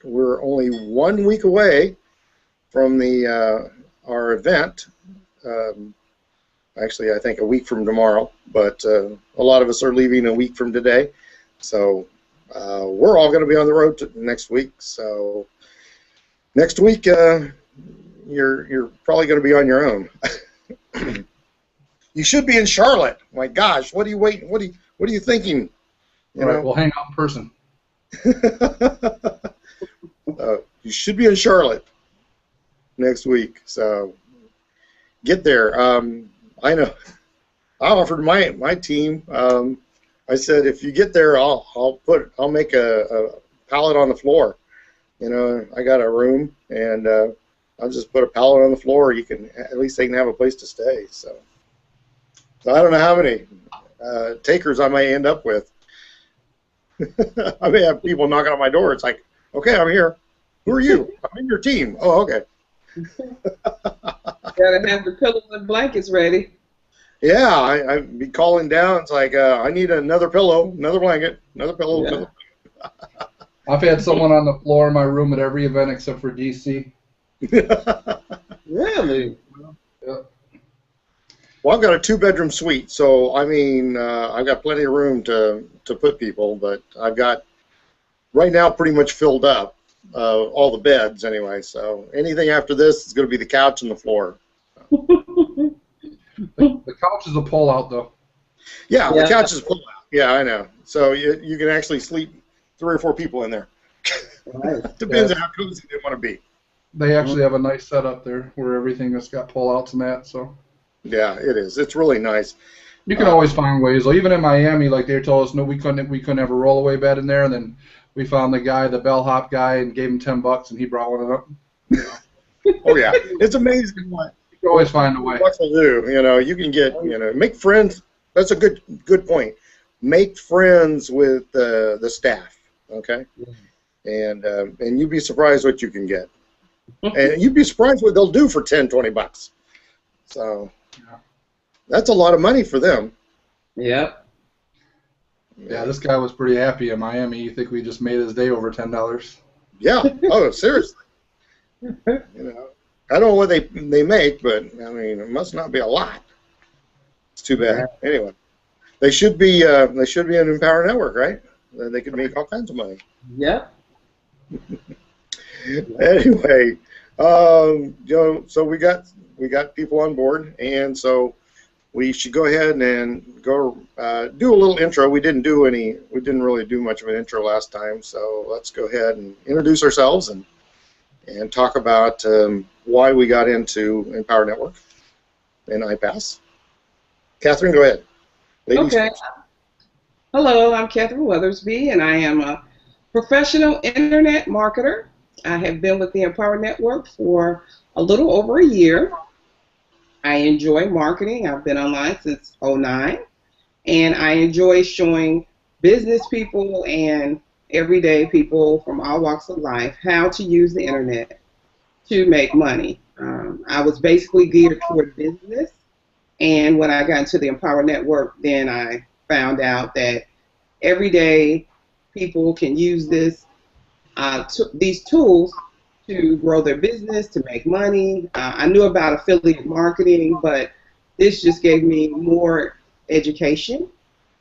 we're only 1 week away from the our event. Actually, I think a week from tomorrow, but a lot of us are leaving a week from today. So we're all going to be on the road next week. So next week, you're probably going to be on your own. You should be in Charlotte. My gosh, what are you waiting? What are you thinking? All right, we'll hang out in person. You should be in Charlotte next week. So get there. I know. I offered my team. I said, if you get there, I'll make a pallet on the floor. You know, I got a room, and I'll just put a pallet on the floor. You can at least they can have a place to stay. So I don't know how many takers I may end up with. I may have people knocking on my door. It's like, okay, I'm here. Who are you? I'm in your team. Oh, okay. Gotta have the pillows and blankets ready. Yeah, I'd be calling down. It's like, I need another pillow, another blanket, another pillow. Yeah. Another... I've had someone on the floor in my room at every event except for DC. Really? Yeah. Well, I've got a 2-bedroom suite, so I mean, I've got plenty of room to put people, but I've got right now pretty much filled up all the beds anyway. So anything after this is going to be the couch and the floor. The couch is a pull-out, though. Yeah, the couch is pull out. Yeah, I know. So you can actually sleep 3 or 4 people in there. Right. Depends on how cozy they want to be. They actually have a nice setup there where everything has got pull-outs and that. So Yeah, it is. It's really nice. you can always find ways. Though. Even in Miami, like they told us, no, we couldn't have a roll-away bed in there, and then we found the bellhop guy, and gave him $10, and he brought one up. Oh yeah, it's amazing what. You can always find a way. What to do, you know, you can get, you know, make friends. That's a good point. Make friends with the staff, okay? And you'd be surprised what you can get. And you'd be surprised what they'll do for $10-20. So that's a lot of money for them. Yep. Yeah, this guy was pretty happy in Miami. You think we just made his day over $10? Yeah. Oh, seriously. You know, I don't know what they make, but I mean, it must not be a lot. It's too bad. Anyway, they should be an Empower Network, right? They could make all kinds of money. Yep. Anyway, you know, so we got people on board, and so we should go ahead and go do a little intro. We didn't really do much of an intro last time, so let's go ahead and introduce ourselves and talk about why we got into Empower Network and iPAS. Catherine, go ahead. Ladies Okay. first. Hello, I'm Catherine Weathersby, and I am a professional internet marketer. I have been with the Empower Network for a little over a year. I enjoy marketing. I've been online since '09, and I enjoy showing business people and everyday people from all walks of life how to use the internet to make money. I was basically geared toward business, and when I got into the Empower Network, then I found out that everyday people can use these tools to grow their business, to make money. I knew about affiliate marketing, but this just gave me more education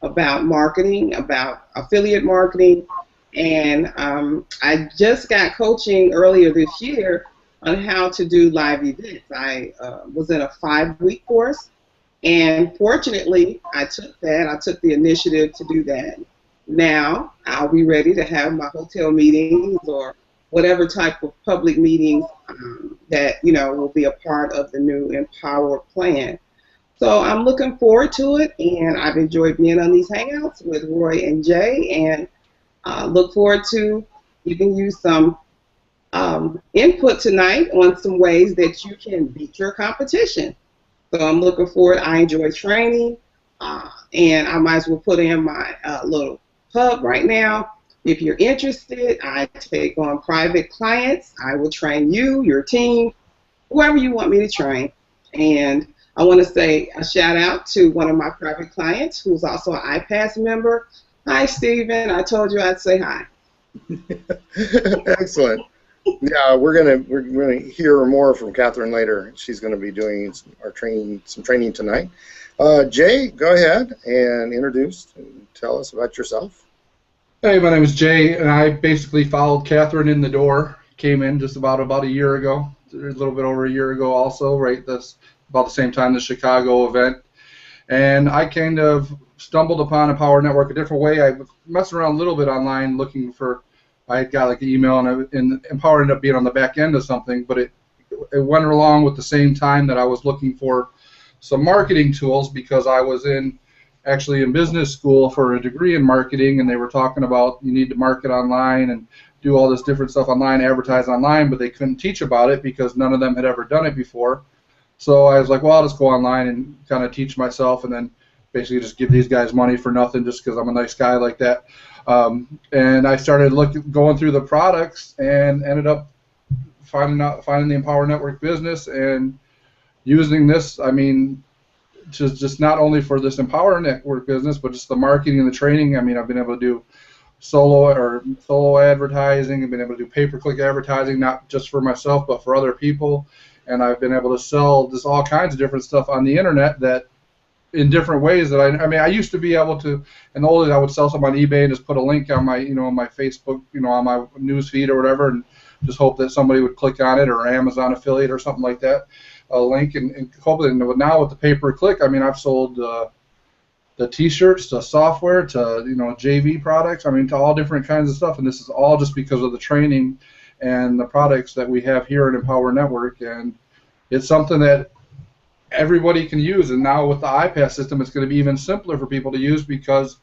about marketing, about affiliate marketing, and I just got coaching earlier this year on how to do live events. I was in a 5-week course, and fortunately, I took the initiative to do that. Now, I'll be ready to have my hotel meetings or whatever type of public meetings that, you know, will be a part of the new Empower plan. So I'm looking forward to it, and I've enjoyed being on these hangouts with Roy and Jay, and look forward to giving you some input tonight on some ways that you can beat your competition. So I'm looking forward. I enjoy training, and I might as well put in my little hub right now. If you're interested, I take on private clients. I will train you, your team, whoever you want me to train. And I want to say a shout out to one of my private clients who's also an iPAS member. Hi, Stephen. I told you I'd say hi. Excellent. Yeah, we're gonna hear more from Catherine later. She's gonna be doing some training tonight. Jay, go ahead and introduce and tell us about yourself. Hey, my name is Jay, and I basically followed Catherine in the door. Came in just about a year ago, a little bit over a year ago, also, right? That's about the same time the Chicago event. And I kind of stumbled upon Empower Network a different way. I was messing around a little bit online looking for. I had got like an email, and Empower ended up being on the back end of something, but it went along with the same time that I was looking for some marketing tools because I was actually in business school for a degree in marketing, and they were talking about you need to market online and do all this different stuff online, advertise online, but they couldn't teach about it because none of them had ever done it before. So I was like, well, I'll just go online and kind of teach myself, and then basically just give these guys money for nothing just because I'm a nice guy like that. And I started going through the products and ended up finding the Empower Network business and using this. I mean, just not only for this Empower Network business, but just the marketing and the training. I mean, I've been able to do solo advertising. I've been able to do pay-per-click advertising, not just for myself, but for other people. And I've been able to sell just all kinds of different stuff on the internet that in different ways that I mean, I used to be able to, in the old days, I would sell something on eBay and just put a link on my, on my Facebook, on my news feed or whatever, and just hope that somebody would click on it, or Amazon affiliate or something like that, a link, and hopefully now with the pay-per-click, I mean, I've sold the T-shirts to software to JV products, I mean, to all different kinds of stuff, and this is all just because of the training and the products that we have here at Empower Network, and it's something that everybody can use. And now with the iPAS system, it's going to be even simpler for people to use because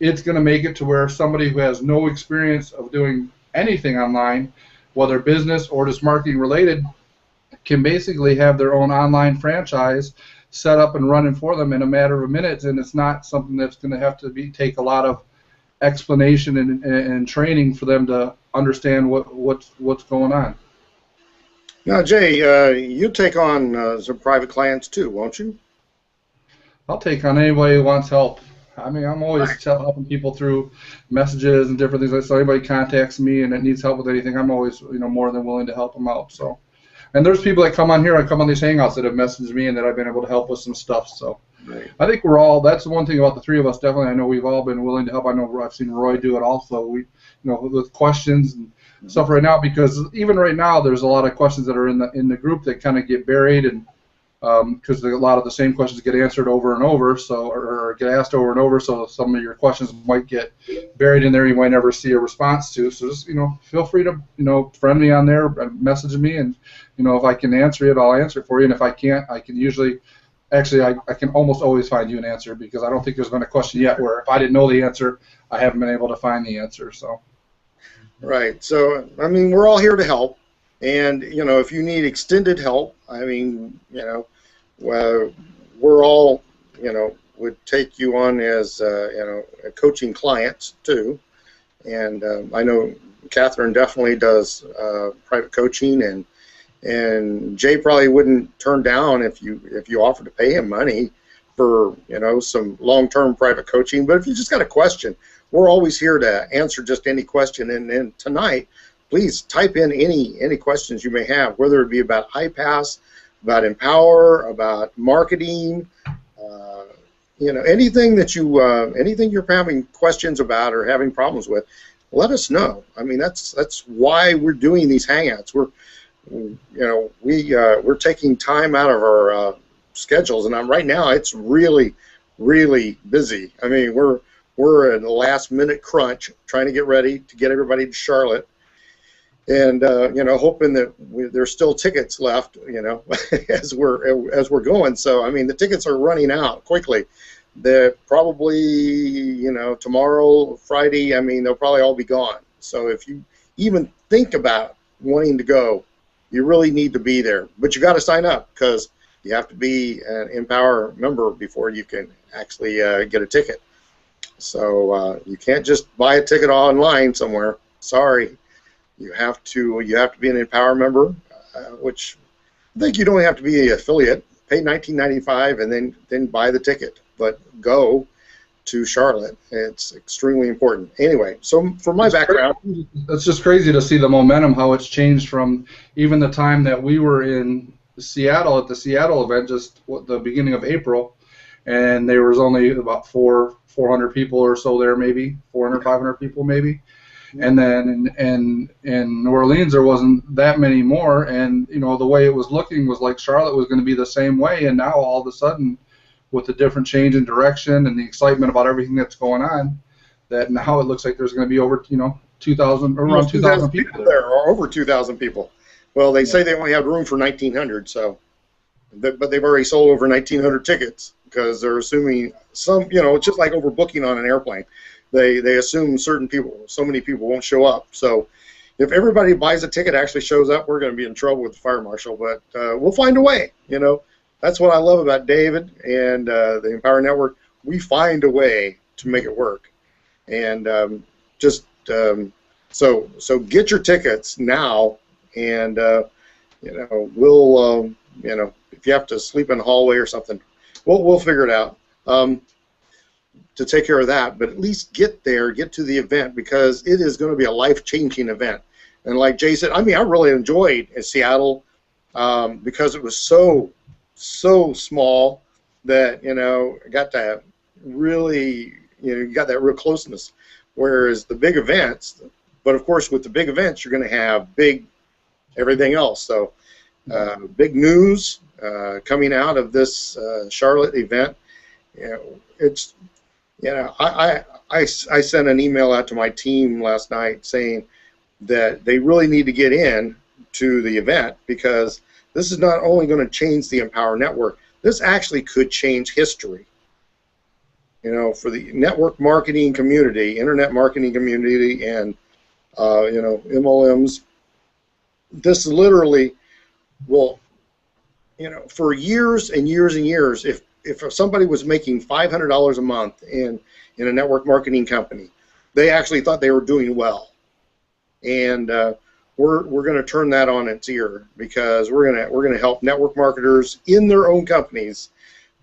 it's going to make it to where somebody who has no experience of doing anything online, whether business or just marketing related, can basically have their own online franchise set up and running for them in a matter of minutes. And it's not something that's going to have to take a lot of explanation and training for them to understand what's going on. Now, Jay, you take on some private clients too, won't you? I'll take on anybody who wants help. I mean, I'm always helping people through messages and different things. So anybody contacts me and that needs help with anything, I'm always more than willing to help them out. So, and there's people that come on here, I come on these hangouts that have messaged me and that I've been able to help with some stuff. So right. I think that's the one thing about the three of us. Definitely, I know we've all been willing to help. I know I've seen Roy do it also. We, with questions and stuff right now, because even right now there's a lot of questions that are in the group that kind of get buried, and because a lot of the same questions get answered over and over, so or get asked over and over, so some of your questions might get buried in there you might never see a response to. So just feel free to friend me on there, message me, and if I can answer it, I'll answer it for you, and if I can't, I can usually I can almost always find you an answer, because I don't think there's been a question yet where if I didn't know the answer, I haven't been able to find the answer. So. Right. So, I mean, we're all here to help. And, if you need extended help, I mean, we're all, would take you on as, coaching clients too. And I know Catherine definitely does private coaching, and Jay probably wouldn't turn down if you offered to pay him money for, some long-term private coaching. But if you just got a question, we're always here to answer just any question. And tonight, please type in any questions you may have, whether it be about iPAS, about Empower, about marketing, anything that anything you're having questions about or having problems with, let us know. I mean, that's why we're doing these hangouts. We're taking time out of our schedules, and right now it's really, really busy. I mean, we're in the last minute crunch trying to get ready to get everybody to Charlotte, and hoping that there's still tickets left, as we're going. So I mean, the tickets are running out quickly. They're probably tomorrow, Friday, I mean, they'll probably all be gone. So if you even think about wanting to go, you really need to be there. But you got to sign up, because you have to be an Empower member before you can actually get a ticket. So you can't just buy a ticket online somewhere. Sorry, you have to be an Empower member, which I think you don't have to be an affiliate. Pay $19.95 and then buy the ticket. But go to Charlotte. It's extremely important. Anyway, so for my background, it's just crazy to see the momentum, how it's changed from even the time that we were in Seattle at the Seattle event, just the beginning of April, and there was only about 400 people or so there, maybe 400, 500 people maybe. And then in New Orleans there wasn't that many more, and you know the way it was looking was like Charlotte was going to be the same way, and now all of a sudden, with the different change in direction and the excitement about everything that's going on, that now it looks like there's going to be over 2,000 or around 2,000 people there, or over 2,000 people. Well, they say they only have room for 1,900, so but they've already sold over 1,900 tickets because they're assuming some, it's just like overbooking on an airplane. They assume certain people, so many people won't show up. So if everybody buys a ticket actually shows up, we're going to be in trouble with the fire marshal. But we'll find a way. That's what I love about David and the Empower Network. We find a way to make it work. And so get your tickets now, and we'll if you have to sleep in the hallway or something, we'll figure it out. To take care of that, but at least get there, get to the event, because it is going to be a life-changing event. And like Jay said, I really enjoyed Seattle because it was so small that got to really you got that real closeness. Whereas the big events, but of course with the big events you're going to have big everything else. So big news coming out of this Charlotte event. It's I sent an email out to my team last night saying that they really need to get in to the event, because this is not only going to change the Empower Network, this actually could change history. For the network marketing community, internet marketing community, and MLMs, this literally will, for years and years and years, if somebody was making $500 a month in a network marketing company, they actually thought they were doing well. And we're going to turn that on its ear, because we're going to help network marketers in their own companies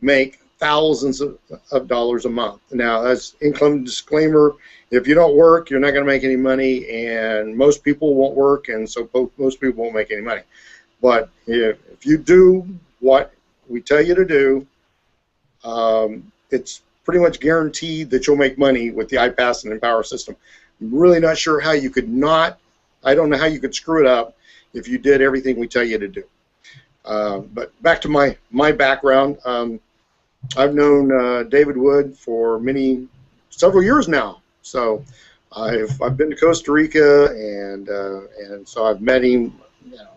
make thousands of dollars a month. Now, as income disclaimer, if you don't work, you're not going to make any money, and most people won't work, and so most people won't make any money. But if you do what we tell you to do, it's pretty much guaranteed that you'll make money with the iPAS and Empower system. I'm really not sure how you could I don't know how you could screw it up if you did everything we tell you to do. But back to my background, I've known David Wood for several years now. So I've been to Costa Rica, and so I've met him.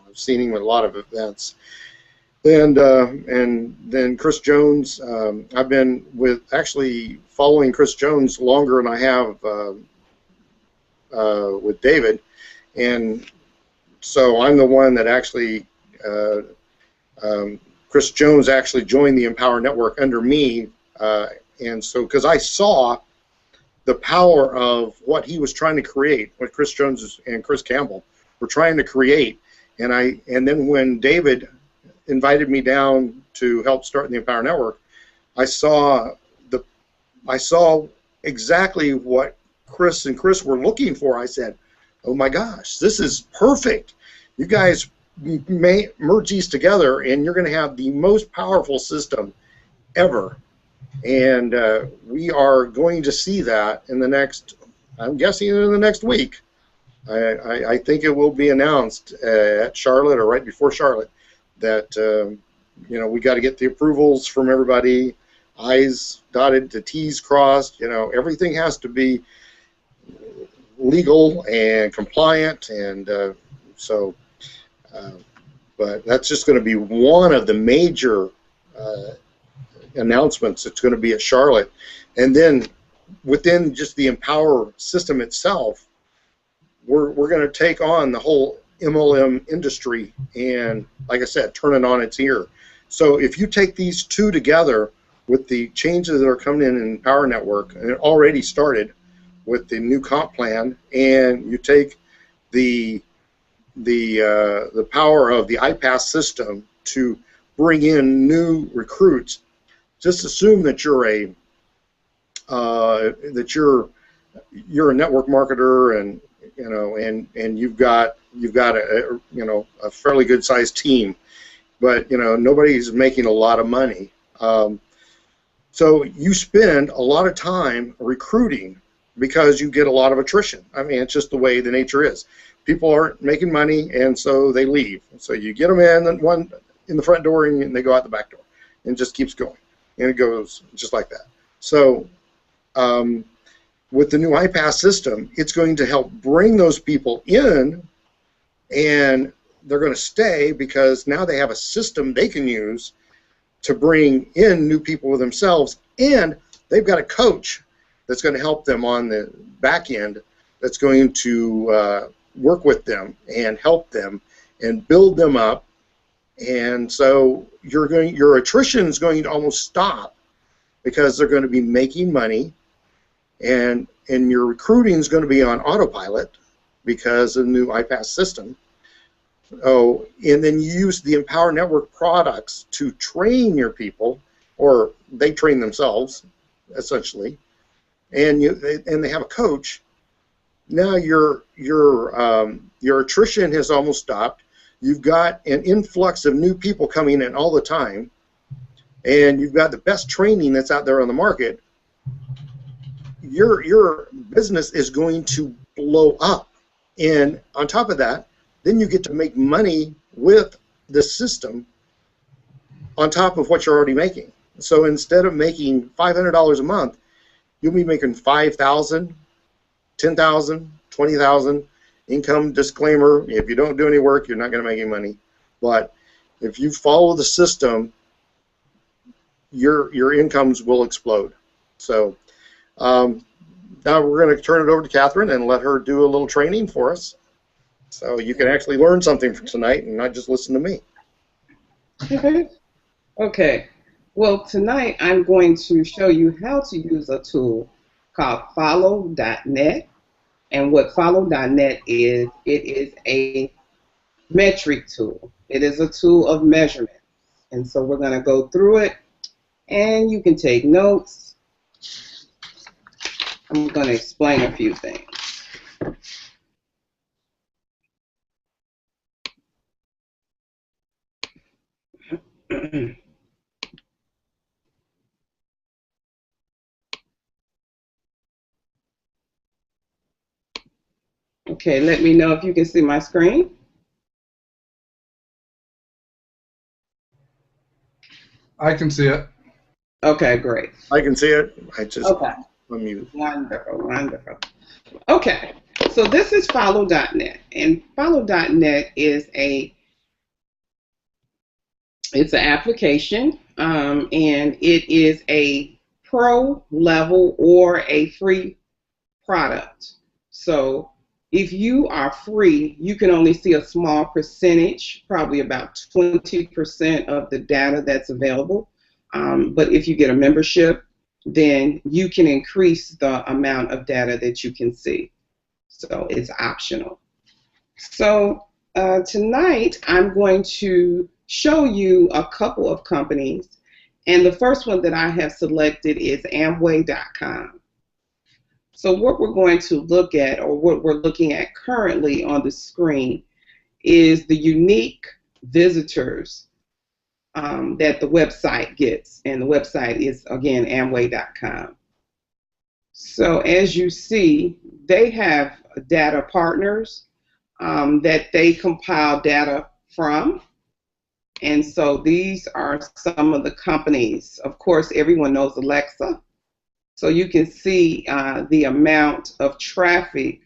I've seen him at a lot of events. And then Chris Jones, I've been actually following Chris Jones longer than I have with David, and so I'm the one that actually Chris Jones actually joined the Empower Network under me, and so because I saw the power of what he was trying to create, what Chris Jones and Chris Campbell were trying to create, and then when David invited me down to help start the Empower Network, I saw exactly what Chris and Chris were looking for. I said, "Oh my gosh, this is perfect! You guys may merge these together, and you're going to have the most powerful system ever." And we are going to see that in the next, I'm guessing in the next week. I think it will be announced at Charlotte or right before Charlotte that we got to get the approvals from everybody, I's dotted, the T's crossed. Everything has to be legal and compliant, and but that's just going to be one of the major announcements. It's going to be at Charlotte, and then within just the Empower system itself, we're going to take on the whole MLM industry and, like I said, turn it on its ear. So if you take these two together with the changes that are coming in Empower Network, and it already started with the new comp plan, and you take the power of the iPAS system to bring in new recruits, just assume that you're that you're a network marketer, and and you've got a fairly good sized team, but nobody's making a lot of money. So you spend a lot of time recruiting because you get a lot of attrition. I mean, it's just the way the nature is. People aren't making money, and so they leave. So you get them in the front door, and they go out the back door, and it just keeps going, and it goes just like that. So with the new iPAS system, it's going to help bring those people in, and they're going to stay because now they have a system they can use to bring in new people with themselves, and they've got a coach that's going to help them on the back end, that's going to work with them and help them and build them up. And so your attrition is going to almost stop because they're going to be making money, and your recruiting is going to be on autopilot because of the new iPAS system. Oh, and then you use the Empower Network products to train your people, or they train themselves, essentially, and they have a coach. Now your attrition has almost stopped. You've got an influx of new people coming in all the time, and you've got the best training that's out there on the market. Your business is going to blow up, and on top of that, then you get to make money with the system on top of what you're already making. So instead of making $500 a month, you'll be making $5,000, $10,000, $20,000. Income disclaimer: if you don't do any work, you're not going to make any money. But if you follow the system, your incomes will explode. So now we're going to turn it over to Catherine and let her do a little training for us, so you can actually learn something from tonight and not just listen to me. Okay. Well, tonight I'm going to show you how to use a tool called follow.net. And what follow.net is, it is a metric tool. It is a tool of measurement. And so we're going to go through it, and you can take notes. I'm going to explain a few things. Okay, let me know if you can see my screen. I can see it. Okay, great. I can see it. I just Okay. unmute. Wonderful, wonderful. Okay, so this is follow.net, and follow.net is it's an application, and it is a pro level or a free product. So if you are free, you can only see a small percentage, probably about 20% of the data that's available. But if you get a membership, then you can increase the amount of data that you can see. So it's optional. So tonight I'm going to show you a couple of companies, and the first one that I have selected is Amway.com. So what we're going to look at, or what we're looking at currently on the screen, is the unique visitors that the website gets. And the website is, again, Amway.com. So as you see, they have data partners that they compile data from. And so these are some of the companies. Of course, everyone knows Alexa. So you can see the amount of traffic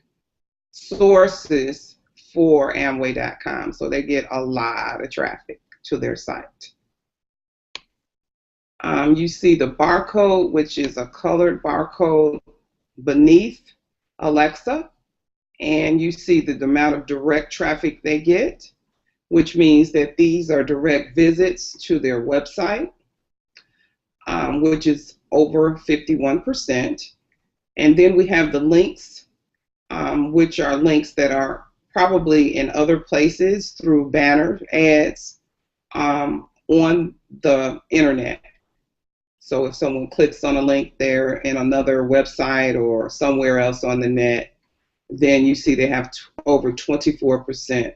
sources for Amway.com. So they get a lot of traffic to their site. You see the barcode, which is a colored barcode beneath Alexa. And you see the amount of direct traffic they get, which means that these are direct visits to their website, which is over 51%. And then we have the links, which are links that are probably in other places through banner ads on the internet. So if someone clicks on a link there in another website or somewhere else on the net, then you see they have over 24%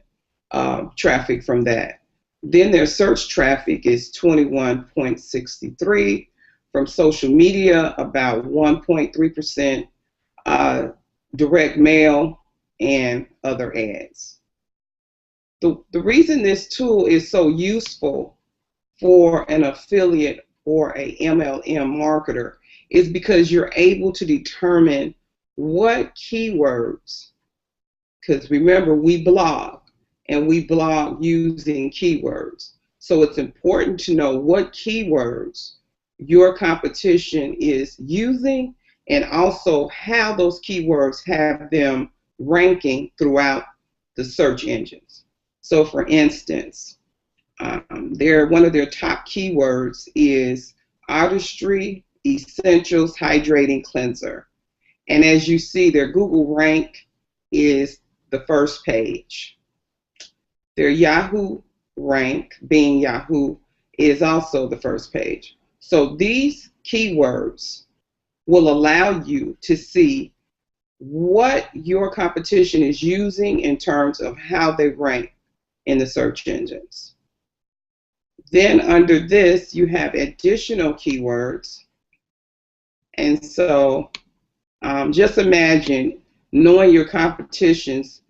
traffic from that. Then their search traffic is 21.63, from social media about 1.3%, direct mail, and other ads. The reason this tool is so useful for an affiliate or a MLM marketer is because you're able to determine what keywords, because remember, we blog and we blog using keywords. So it's important to know what keywords your competition is using and also how those keywords have them ranking throughout the search engines. So for instance, one of their top keywords is artistry, essentials, hydrating cleanser. And as you see, their Google rank is the first page. Their Yahoo rank, being Yahoo, is also the first page. So these keywords will allow you to see what your competition is using in terms of how they rank in the search engines. Then under this, you have additional keywords. And so just imagine knowing your competition's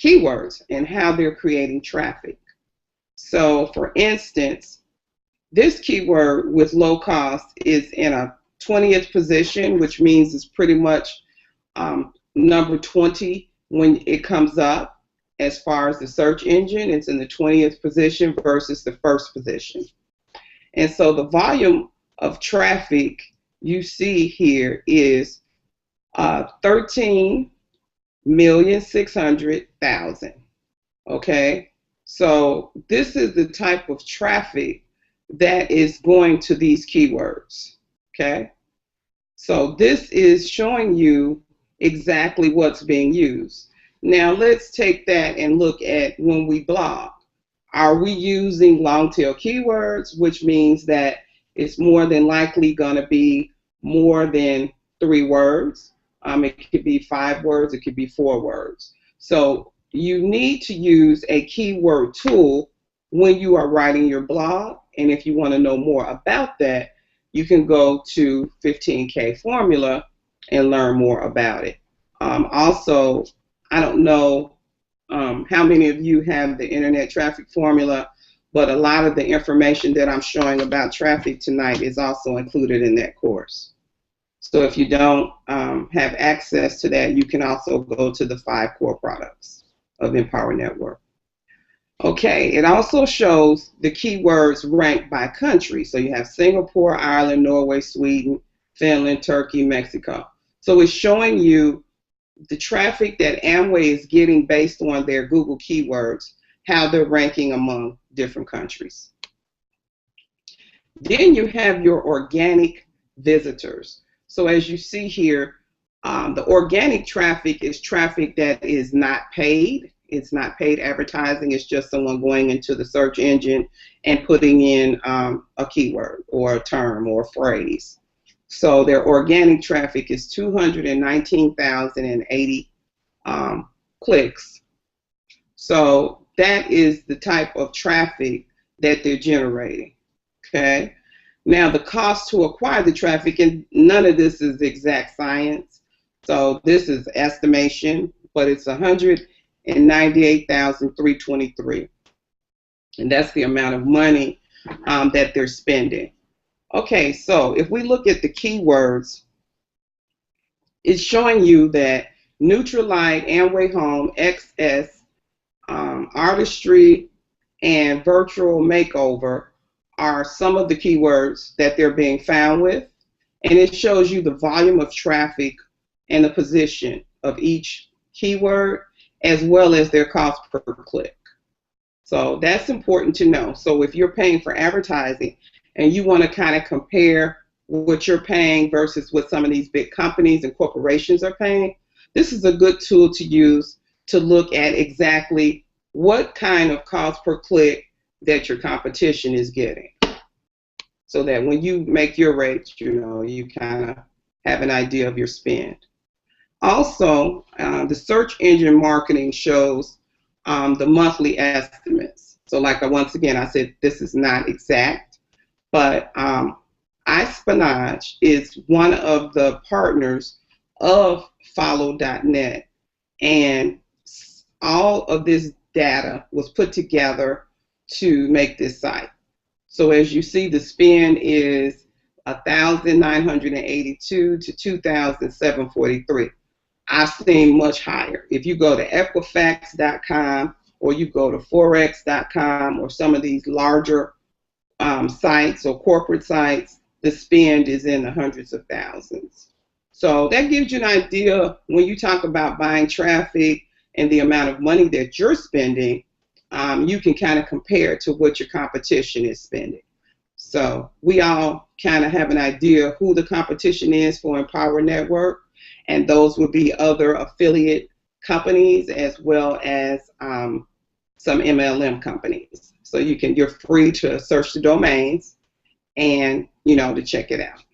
keywords and how they're creating traffic. So for instance, this keyword with low cost is in a 20th position, which means it's pretty much number 20 when it comes up as far as the search engine. It's in the 20th position versus the first position. And so the volume of traffic you see here is 13,600,000. Okay, so this is the type of traffic that is going to these keywords. Okay, so this is showing you exactly what's being used. Now let's take that and look at when we blog. Are we using long tail keywords, which means that it's more than likely going to be more than 3 words. It could be 5 words, it could be 4 words. So you need to use a keyword tool when you are writing your blog. And if you want to know more about that, you can go to 15K Formula and learn more about it. Also, I don't know how many of you have the Internet Traffic Formula, but a lot of the information that I'm showing about traffic tonight is also included in that course. So if you don't have access to that, you can also go to the 5 core products of Empower Network. Okay, it also shows the keywords ranked by country. So you have Singapore, Ireland, Norway, Sweden, Finland, Turkey, Mexico. So it's showing you the traffic that Amway is getting based on their Google keywords, how they're ranking among different countries. Then you have your organic visitors. So as you see here, the organic traffic is traffic that is not paid. It's not paid advertising. It's just someone going into the search engine and putting in a keyword or a term or a phrase. So their organic traffic is 219,080 clicks. So that is the type of traffic that they're generating. Okay. Now the cost to acquire the traffic, and none of this is exact science. So this is estimation, but it's 198,323, and that's the amount of money that they're spending. Okay, so if we look at the keywords, it's showing you that Nutrilite, Amway Home, XS, artistry, and virtual makeover are some of the keywords that they're being found with, and it shows you the volume of traffic and the position of each keyword as well as their cost per click. So that's important to know. So if you're paying for advertising and you want to kind of compare what you're paying versus what some of these big companies and corporations are paying, this is a good tool to use to look at exactly what kind of cost per click that your competition is getting. so that when you make your rates, you kind of have an idea of your spend. Also, the search engine marketing shows the monthly estimates. So like once again, I said this is not exact, but iPAS2june18 is one of the partners of Follow.net, and all of this data was put together to make this site. So as you see, the spend is 1,982 to 2,743. I've seen much higher. If you go to Equifax.com or you go to Forex.com or some of these larger sites or corporate sites, the spend is in the hundreds of thousands. So that gives you an idea when you talk about buying traffic and the amount of money that you're spending, you can kind of compare it to what your competition is spending. So we all kind of have an idea who the competition is for Empower Network, and those would be other affiliate companies as well as some MLM companies. So you're free to search the domains and to check it out.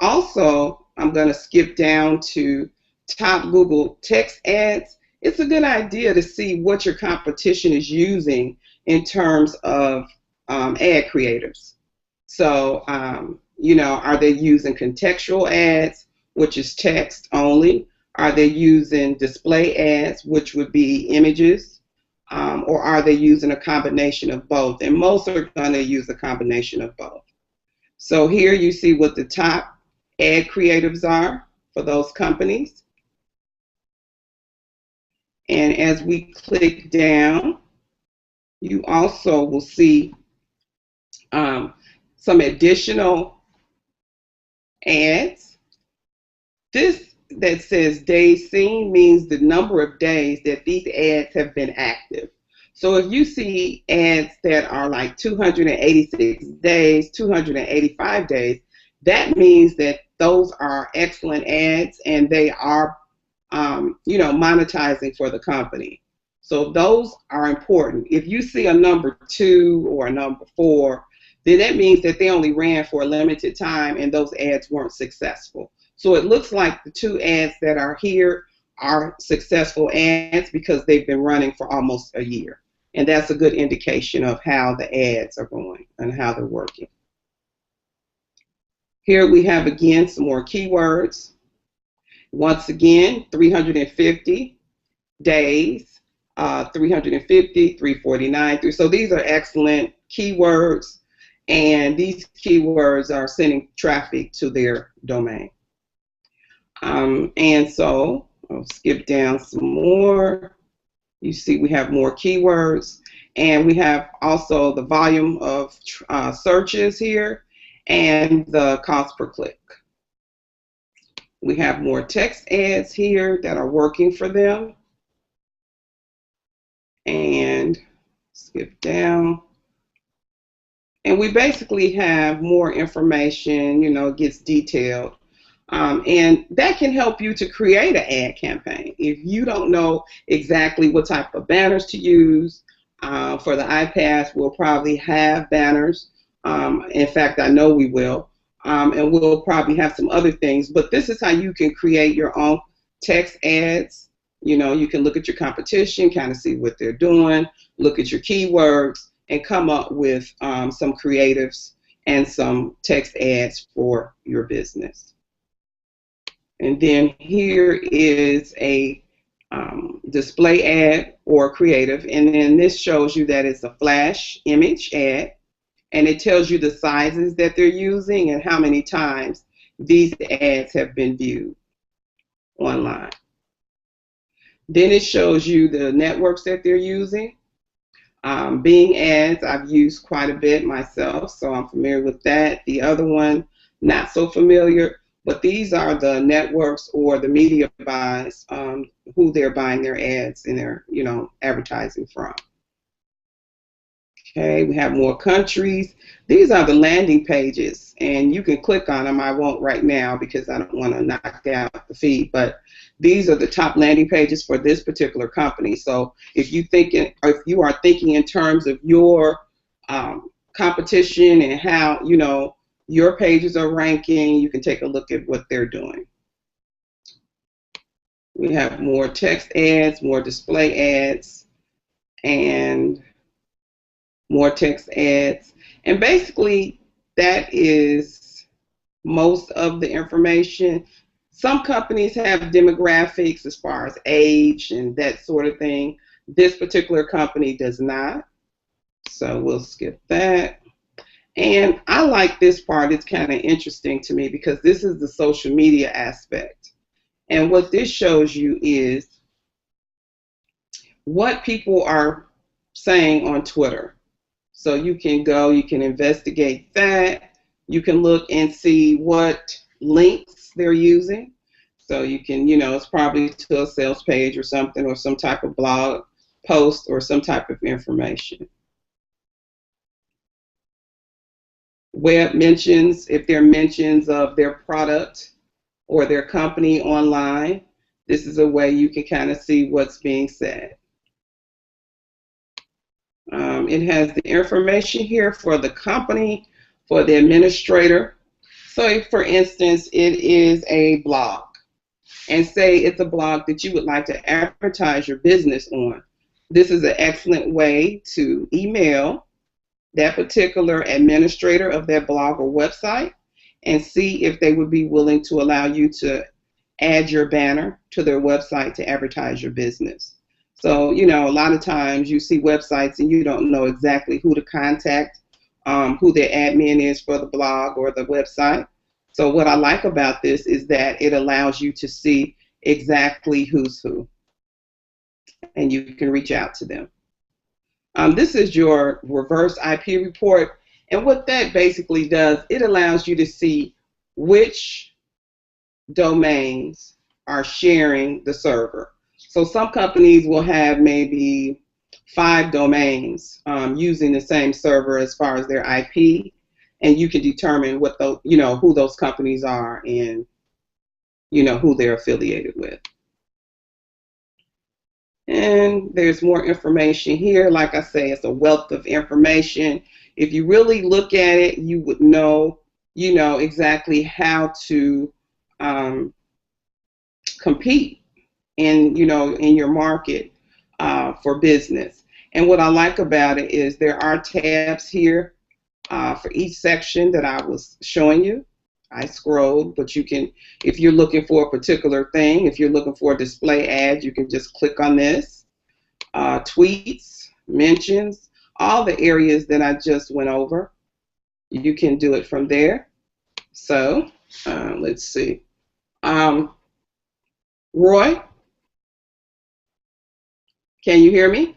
Also, I'm going to skip down to top Google text ads. It's a good idea to see what your competition is using in terms of ad creators. So, are they using contextual ads, which is text only? Are they using display ads, which would be images? Or are they using a combination of both? And most are going to use a combination of both. So here you see what the top ad creatives are for those companies. And as we click down, you also will see some additional ads. This that says days seen means the number of days that these ads have been active. So if you see ads that are like 286 days, 285 days, that means that those are excellent ads and they are monetizing for the company. So those are important. If you see a number 2 or a number 4, then that means that they only ran for a limited time and those ads weren't successful. So it looks like the 2 ads that are here are successful ads because they've been running for almost a year. And that's a good indication of how the ads are going and how they're working. Here we have again some more keywords. Once again, 350 days, 350, 349. So these are excellent keywords, and these keywords are sending traffic to their domain. And so I'll skip down some more. You see we have more keywords, and we have also the volume of searches here and the cost per click. We have more text ads here that are working for them. And skip down. And we basically have more information, it gets detailed. And that can help you to create an ad campaign. If you don't know exactly what type of banners to use, for the iPads, we'll probably have banners. In fact, I know we will. And we'll probably have some other things. But this is how you can create your own text ads. You can look at your competition, kind of see what they're doing, look at your keywords, and come up with some creatives and some text ads for your business. And then here is a display ad or creative, and then this shows you that it's a flash image ad, and it tells you the sizes that they're using and how many times these ads have been viewed online. Then it shows you the networks that they're using. Bing ads, I've used quite a bit myself, so I'm familiar with that. The other one, not so familiar, but these are the networks or the media buys, who they're buying their ads and their, advertising from. Okay, we have more countries. These are the landing pages, and you can click on them. I won't right now because I don't want to knock out the feed, but these are the top landing pages for this particular company. So if you are thinking in terms of your competition and how, you know, your pages are ranking. You can take a look at what they're doing. We have more text ads, more display ads, and more text ads. And basically, that is most of the information. Some companies have demographics as far as age and that sort of thing. This particular company does not. So we'll skip that. And I like this part. It's kind of interesting to me because this is the social media aspect. And what this shows you is what people are saying on Twitter. So you can go, you can investigate that. You can look and see what links they're using. So you can, you know, it's probably to a sales page or something, or some type of blog post or some type of information. Web mentions, if there are mentions of their product or their company online, this is a way you can kind of see what's being said. It has the information here for the company, for the administrator. So if, for instance, it is a blog, and say it's a blog that you would like to advertise your business on, this is an excellent way to email that particular administrator of that blog or website and see if they would be willing to allow you to add your banner to their website to advertise your business. So, you know, a lot of times you see websites and you don't know exactly who to contact, who their admin is for the blog or the website. So what I like about this is that it allows you to see exactly who's who, and you can reach out to them. This is your reverse IP report, and what that basically does, it allows you to see which domains are sharing the server. So some companies will have maybe 5 domains using the same server as far as their IP, and you can determine what those, you know, who those companies are and, you know, who they're affiliated with. And there's more information here. Like I say, it's a wealth of information. If you really look at it, you would know, you know, exactly how to compete in, you know, in your market for business. And what I like about it is there are tabs here for each section that I was showing you. I scrolled, but you can, if you're looking for a particular thing, if you're looking for a display ad, you can just click on this. Tweets, mentions, all the areas that I just went over, you can do it from there. So let's see. Roy, can you hear me?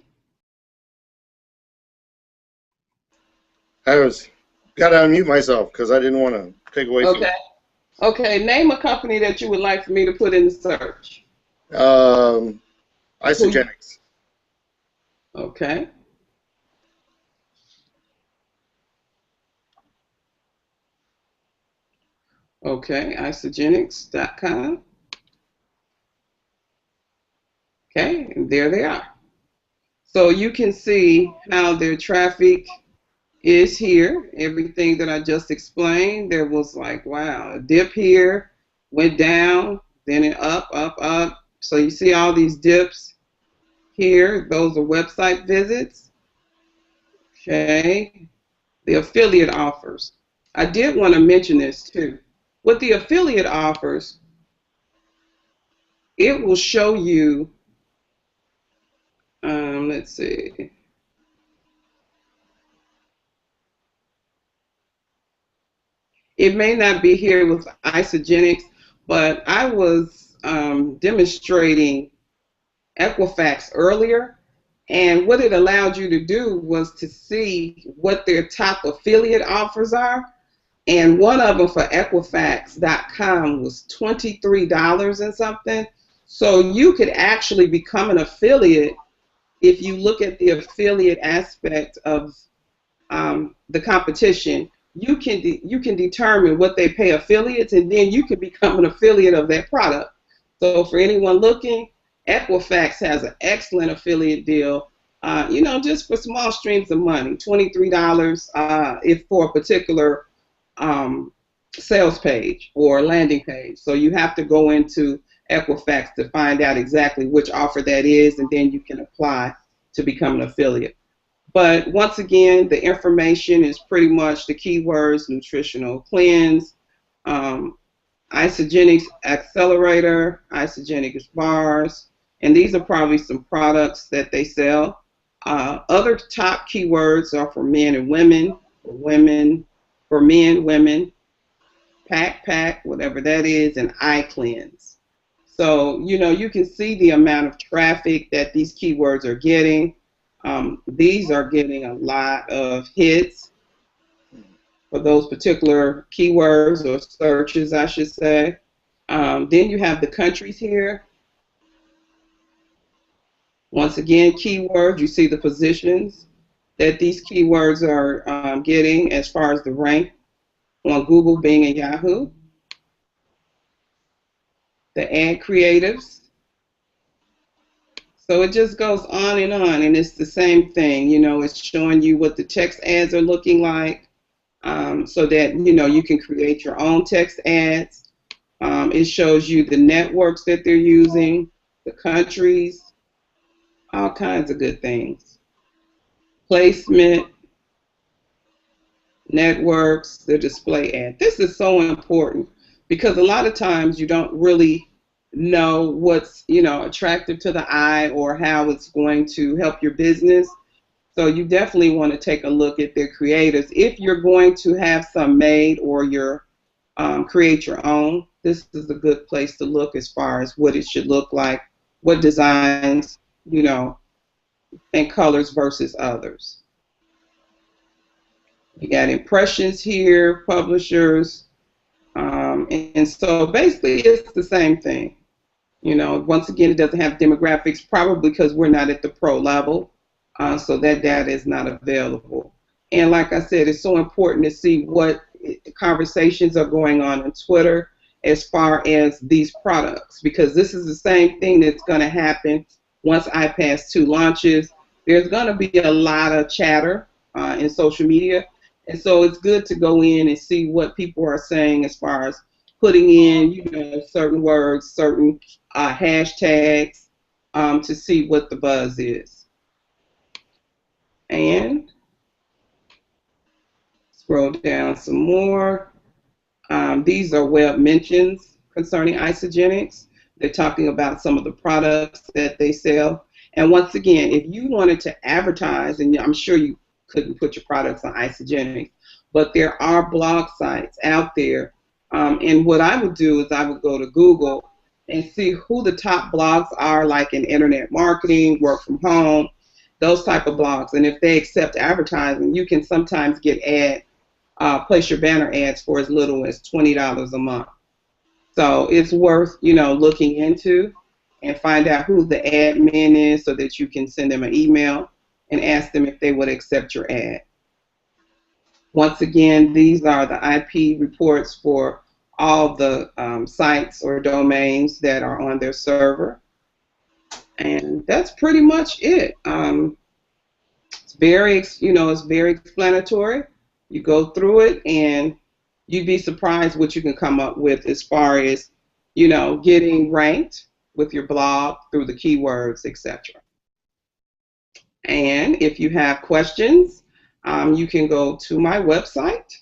I was got to unmute myself because I didn't want to take away from you. Okay, name a company that you would like for me to put in the search. iPAS2june18. Okay. Okay, iPAS2june18.com. Okay, and there they are. So you can see how their traffic is here. Everything that I just explained, there was like, wow, a dip here, went down, then it up, up, up. So you see all these dips here. Those are website visits. Okay. The affiliate offers. I did want to mention this too. With the affiliate offers, it will show you, let's see. It may not be here with Isagenix, but I was demonstrating Equifax earlier, and what it allowed you to do was to see what their top affiliate offers are, and one of them for Equifax.com was $23 and something. So you could actually become an affiliate if you look at the affiliate aspect of the competition. You can determine what they pay affiliates, and then you can become an affiliate of that product. So for anyone looking, Equifax has an excellent affiliate deal. you know, just for small streams of money, $23 if for a particular um, sales page or landing page. So you have to go into Equifax to find out exactly which offer that is, and then you can apply to become an affiliate. But once again, the information is pretty much the keywords: nutritional cleanse, um, isogenics accelerator, isogenics bars, and these are probably some products that they sell. Other top keywords are for men and women, for men, women, pack, whatever that is, and eye cleanse. So, you know, you can see the amount of traffic that these keywords are getting. These are getting a lot of hits for those particular keywords or searches, I should say. Then you have the countries here. Once again, keywords, you see the positions that these keywords are getting as far as the rank on Google, Bing, and Yahoo. The ad creatives. So it just goes on, and it's the same thing. You know, it's showing you what the text ads are looking like, so that, you know, you can create your own text ads. It shows you the networks that they're using, the countries, all kinds of good things. Placement, networks, the display ad. This is so important because a lot of times you don't really know what's, you know, attractive to the eye or how it's going to help your business. So you definitely want to take a look at their creators. If you're going to have some made or you're create your own, this is a good place to look as far as what it should look like, what designs, you know, and colors versus others. You got impressions here, publishers, and so basically it's the same thing. You know, once again, it doesn't have demographics, probably because we're not at the pro level, so that data is not available. And like I said, it's so important to see what conversations are going on Twitter as far as these products, because this is the same thing that's going to happen once iPAS2 launches. There's going to be a lot of chatter in social media, and so it's good to go in and see what people are saying as far as putting in, you know, certain words, certain hashtags to see what the buzz is. And scroll down some more. These are web mentions concerning Isogenics. They're talking about some of the products that they sell. And once again, if you wanted to advertise, and I'm sure you couldn't put your products on Isogenics, but there are blog sites out there. And what I would do is I would go to Google and see who the top blogs are, like in internet marketing, work from home, those type of blogs. And if they accept advertising, you can sometimes get place your banner ads for as little as $20 a month. So it's worth, you know, looking into and find out who the admin is so that you can send them an email and ask them if they would accept your ad. Once again, these are the IP reports for all the sites or domains that are on their server. And that's pretty much it. It's very, you know, it's very explanatory. You go through it and you'd be surprised what you can come up with as far as, you know, getting ranked with your blog through the keywords, etc. And if you have questions, you can go to my website,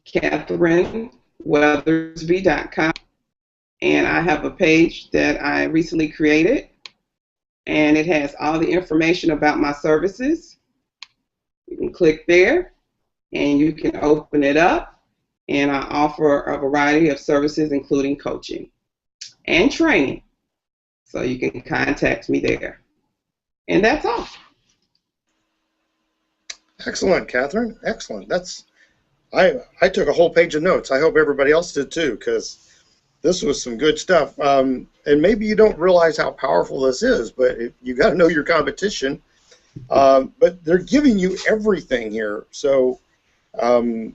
CatherineWeathersby.com, and I have a page that I recently created, and it has all the information about my services. You can click there, and you can open it up, and I offer a variety of services, including coaching and training. So you can contact me there. And that's all. Excellent, Catherine. Excellent. I took a whole page of notes. I hope everybody else did too, because this was some good stuff. And maybe you don't realize how powerful this is, but you got to know your competition. But they're giving you everything here. So,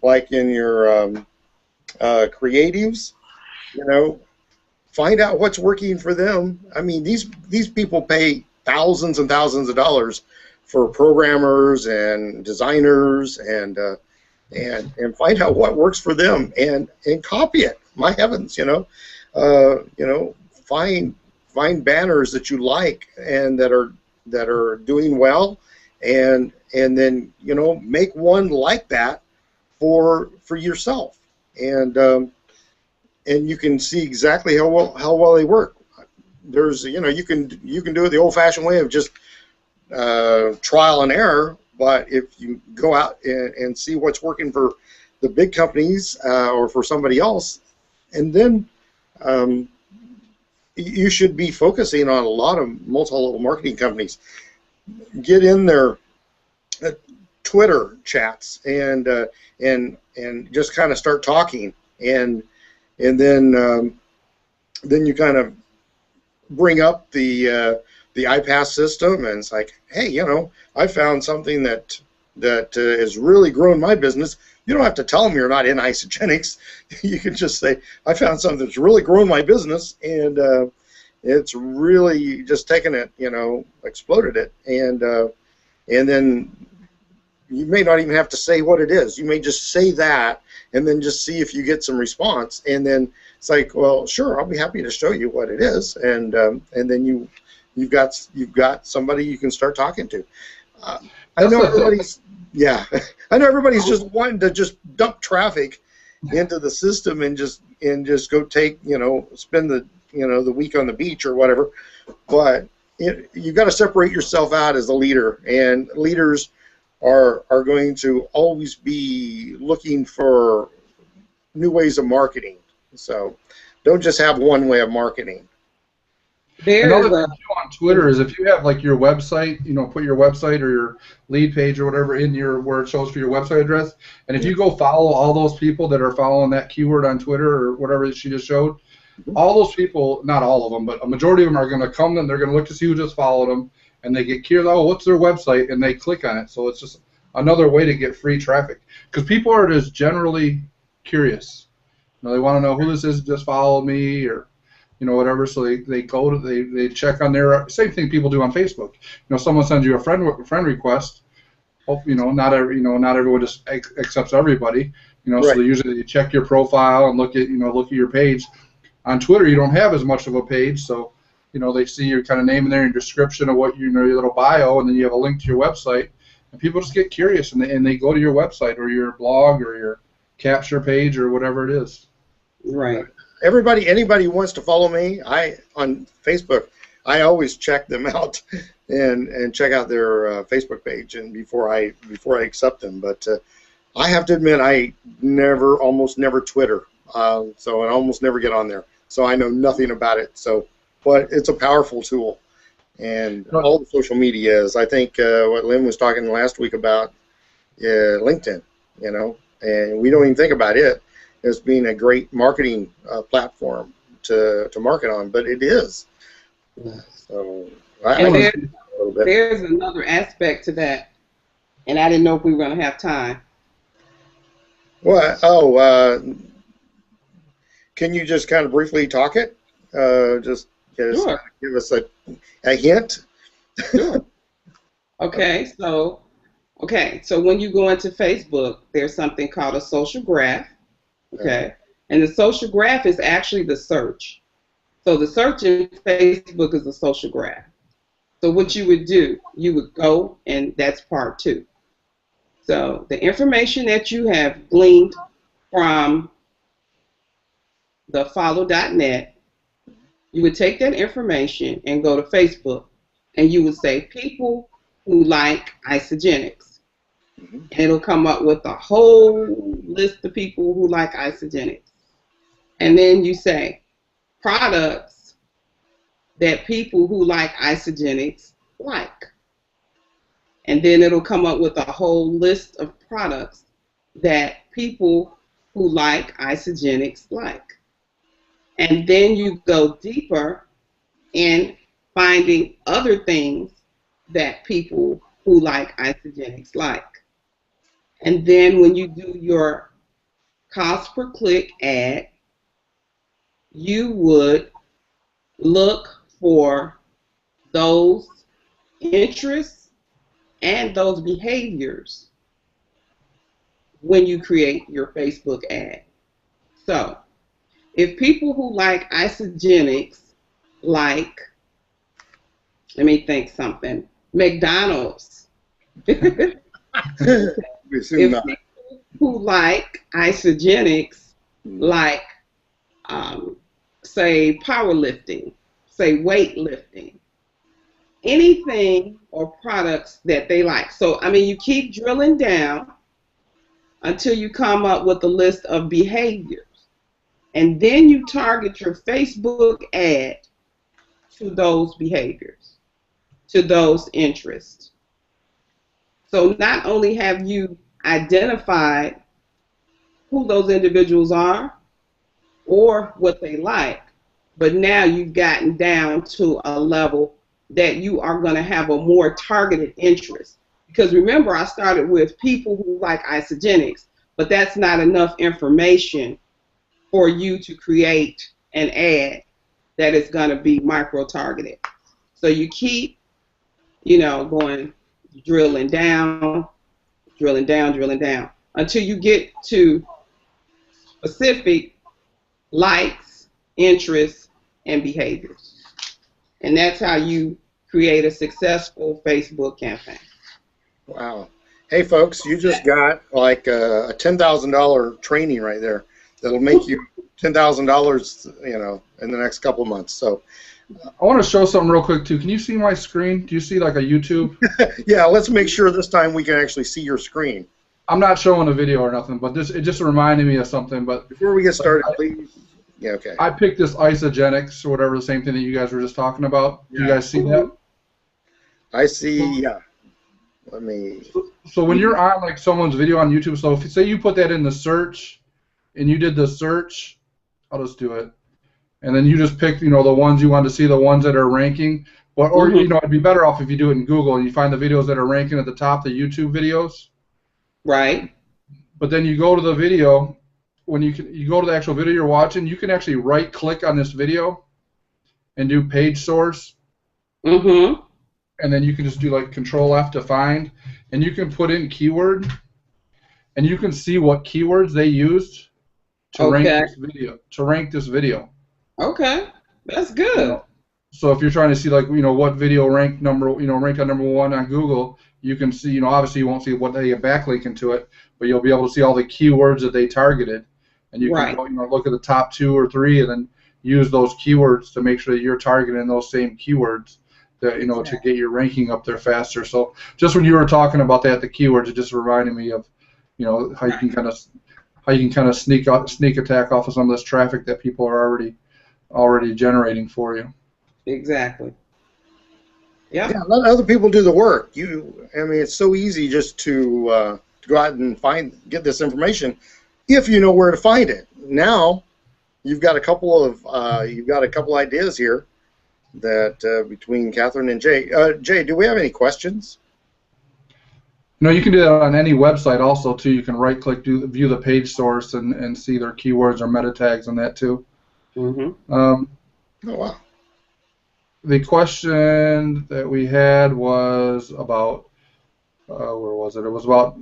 like in your creatives, you know, find out what's working for them. I mean, these people pay thousands and thousands of dollars for programmers and designers, and find out what works for them and copy it. My heavens, find banners that you like and that are doing well, and then make one like that for yourself, and you can see exactly how well they work. There's you can do it the old-fashioned way of just trial and error, but if you go out and see what's working for the big companies or for somebody else, and then you should be focusing on a lot of multi-level marketing companies. Get in their Twitter chats and just kind of start talking, and then you kind of bring up the iPAS system, and it's like, hey, I found something that has really grown my business. You don't have to tell them you're not in isogenics. You can just say, I found something that's really grown my business, and it's really just taken it, exploded it, and then you may not even have to say what it is. You may just say that, and then just see if you get some response, and then it's like, well, sure, I'll be happy to show you what it is, and then you've got somebody you can start talking to. I know everybody's just wanting to just dump traffic into the system and just go take spend the week on the beach or whatever, but you've got to separate yourself out as a leader, and leaders are going to always be looking for new ways of marketing. So don't just have one way of marketing. Another thing too on Twitter is if you have like your website, put your website or your lead page or whatever in where it shows for your website address, and if you go follow all those people that are following that keyword on Twitter or whatever she just showed, all those people, not all of them, but a majority of them are going to come and they're going to look to see who just followed them, and they get curious, oh, what's their website, and they click on it. So it's just another way to get free traffic, because people are just generally curious. They want to know who this is that just followed me, or whatever. So they go to they check on their same thing people do on Facebook. Someone sends you a friend request. Hope not everyone just accepts everybody. Right. So usually they check your profile and look at your page. On Twitter, you don't have as much of a page, so they see your kind of name in there and description of what your little bio, and then you have a link to your website, and people just get curious and they go to your website or your blog or your capture page or whatever it is. Right. Anybody who wants to follow me, on Facebook, I always check them out and check out their Facebook page, and before I accept them. But I have to admit, I almost never Twitter, so I almost never get on there. So I know nothing about it. But it's a powerful tool, and all the social media is. I think what Lynn was talking last week about LinkedIn, and we don't even think about it as being a great marketing platform to market on, but it is. So there's another aspect to that, and I didn't know if we were going to have time. What? Oh, can you just kind of briefly talk it? Just Sure. Give us a hint. Sure. Okay, so when you go into Facebook, there's something called a social graph. Okay, and the social graph is actually the search. So the search in Facebook is a social graph. So what you would do, you would go, and that's part 2. So the information that you have gleaned from the follow.net, you would take that information and go to Facebook, and you would say people who like isogenics. And it'll come up with a whole list of people who like isogenics. And then you say products that people who like isogenics like. And then it'll come up with a whole list of products that people who like isogenics like. And then you go deeper in finding other things that people who like isogenics like. And then when you do your cost per click ad, you would look for those interests and those behaviors when you create your Facebook ad. So, if people who like isogenics like, let me think something, McDonald's. If We assume not. people who like isogenics like, say, powerlifting, say, weightlifting, anything or products that they like. So, I mean, you keep drilling down until you come up with a list of behaviors. And then you target your Facebook ad to those behaviors, to those interests. So not only have you identified who those individuals are or what they like, but now you've gotten down to a level that you are going to have a more targeted interest. Because remember, I started with people who like isogenics, but that's not enough information for you to create an ad that is going to be micro-targeted. So you keep, going, drilling down, until you get to specific likes, interests, and behaviors. And that's how you create a successful Facebook campaign. Wow. Hey, folks, you just got like a $10,000 training right there that'll make you $10,000, in the next couple of months. So, I want to show something real quick too. Can you see my screen? Do you see like a YouTube? yeah, let's make sure this time we can actually see your screen. I'm not showing a video or nothing, but it just reminded me of something. But before we get started, please. Yeah, okay. I picked this isogenics or whatever, the same thing that you guys were just talking about. Yeah. Do you guys see that? I see. Yeah. Let me. So when you're on like someone's video on YouTube, so if say you put that in the search, and you did the search, I'll just do it, and then you just pick the ones you want to see, the ones that are ranking, or it'd be better off if you do it in Google and you find the videos that are ranking at the top, the YouTube videos. Right. But then you go to the video, when you go to the actual video you're watching, you can actually right click on this video and do page source. Mm-hmm. And then you can just do like Control F to find, and you can put in keyword, and you can see what keywords they used to rank this video. Okay, that's good. So if you're trying to see like what video ranked on number 1 on Google, you can see obviously you won't see what they backlink into it, but you'll be able to see all the keywords that they targeted, and you can go, look at the top 2 or 3 and then use those keywords to make sure that you're targeting those same keywords that to get your ranking up there faster. So just when you were talking about that, the keywords, it just reminded me of how you can kind of sneak attack off of some of this traffic that people are already generating for you. Exactly. Yep. Yeah, let other people do the work. I mean, it's so easy just to go out and get this information if you know where to find it. Now, you've got a couple of ideas here that between Catherine and Jay. Jay, do we have any questions? No, you can do that on any website also too. You can right-click, view the page source, and see their keywords or meta tags on that too. Mm-hmm. Oh wow. The question that we had was about where was it? It was about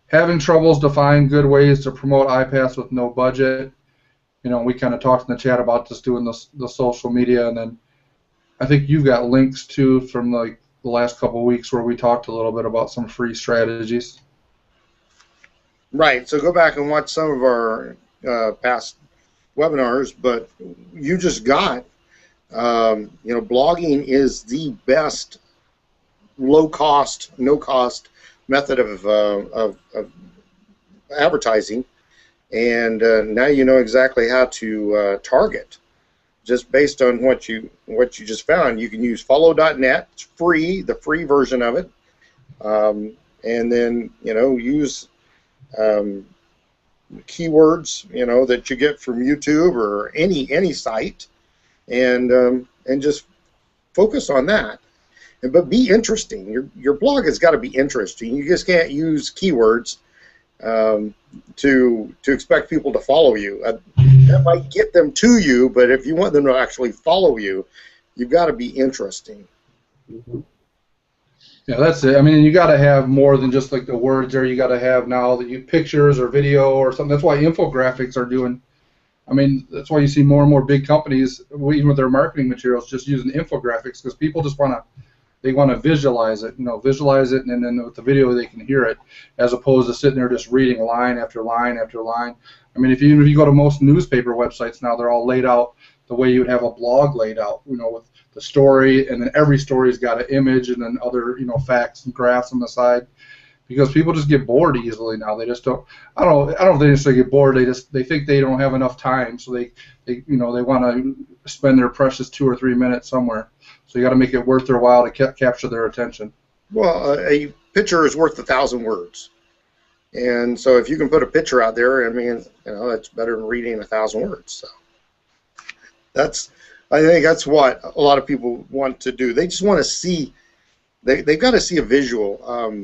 having troubles to find good ways to promote iPAS with no budget. We kind of talked in the chat about just doing the social media, and then I think you've got links too from like the last couple of weeks where we talked a little bit about some free strategies. Right. So go back and watch some of our past webinars. But you just got, blogging is the best low-cost, no-cost method of advertising. And now you know exactly how to target, just based on what you just found. You can use follow.net. It's free, the free version of it, and then use keywords that you get from YouTube or any site, and just focus on that. But be interesting. Your blog has got to be interesting. You just can't use keywords to expect people to follow you. That might get them to you, but if you want them to actually follow you, you've got to be interesting. Mhm. Yeah, that's it. I mean, you got to have more than just like the words there. You got to have now that you pictures or video or something. That's why infographics are doing. I mean, that's why you see more and more big companies, even with their marketing materials, just using infographics because people just want to visualize it, visualize it, and then with the video they can hear it, as opposed to sitting there just reading line after line after line. I mean, if you go to most newspaper websites now, they're all laid out the way you would have a blog laid out, with the story, and then every story's got an image and then other, facts and graphs on the side. Because people just get bored easily now. They just don't. I don't think they get bored. They think they don't have enough time, so they want to spend their precious 2 or 3 minutes somewhere. So you got to make it worth their while to capture their attention. Well, a picture is worth 1,000 words, and so if you can put a picture out there, I mean, that's better than reading 1,000 words. So I think that's what a lot of people want to do. They just want to see. They've got to see a visual.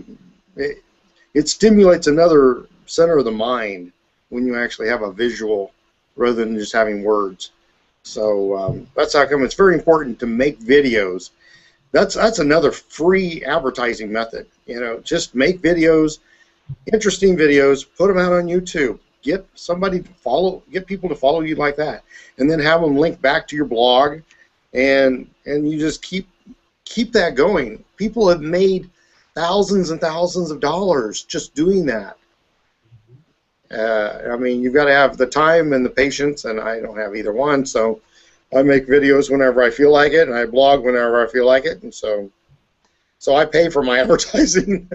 It stimulates another center of the mind when you actually have a visual rather than just having words. So that's how come it's very important to make videos. That's another free advertising method. Just make videos, interesting videos, put them out on YouTube. Get people to follow you like that, and then have them link back to your blog, and you just keep that going. People have made thousands and thousands of dollars just doing that. I mean, you've got to have the time and the patience, and I don't have either one. So I make videos whenever I feel like it, and I blog whenever I feel like it, and so I pay for my advertising.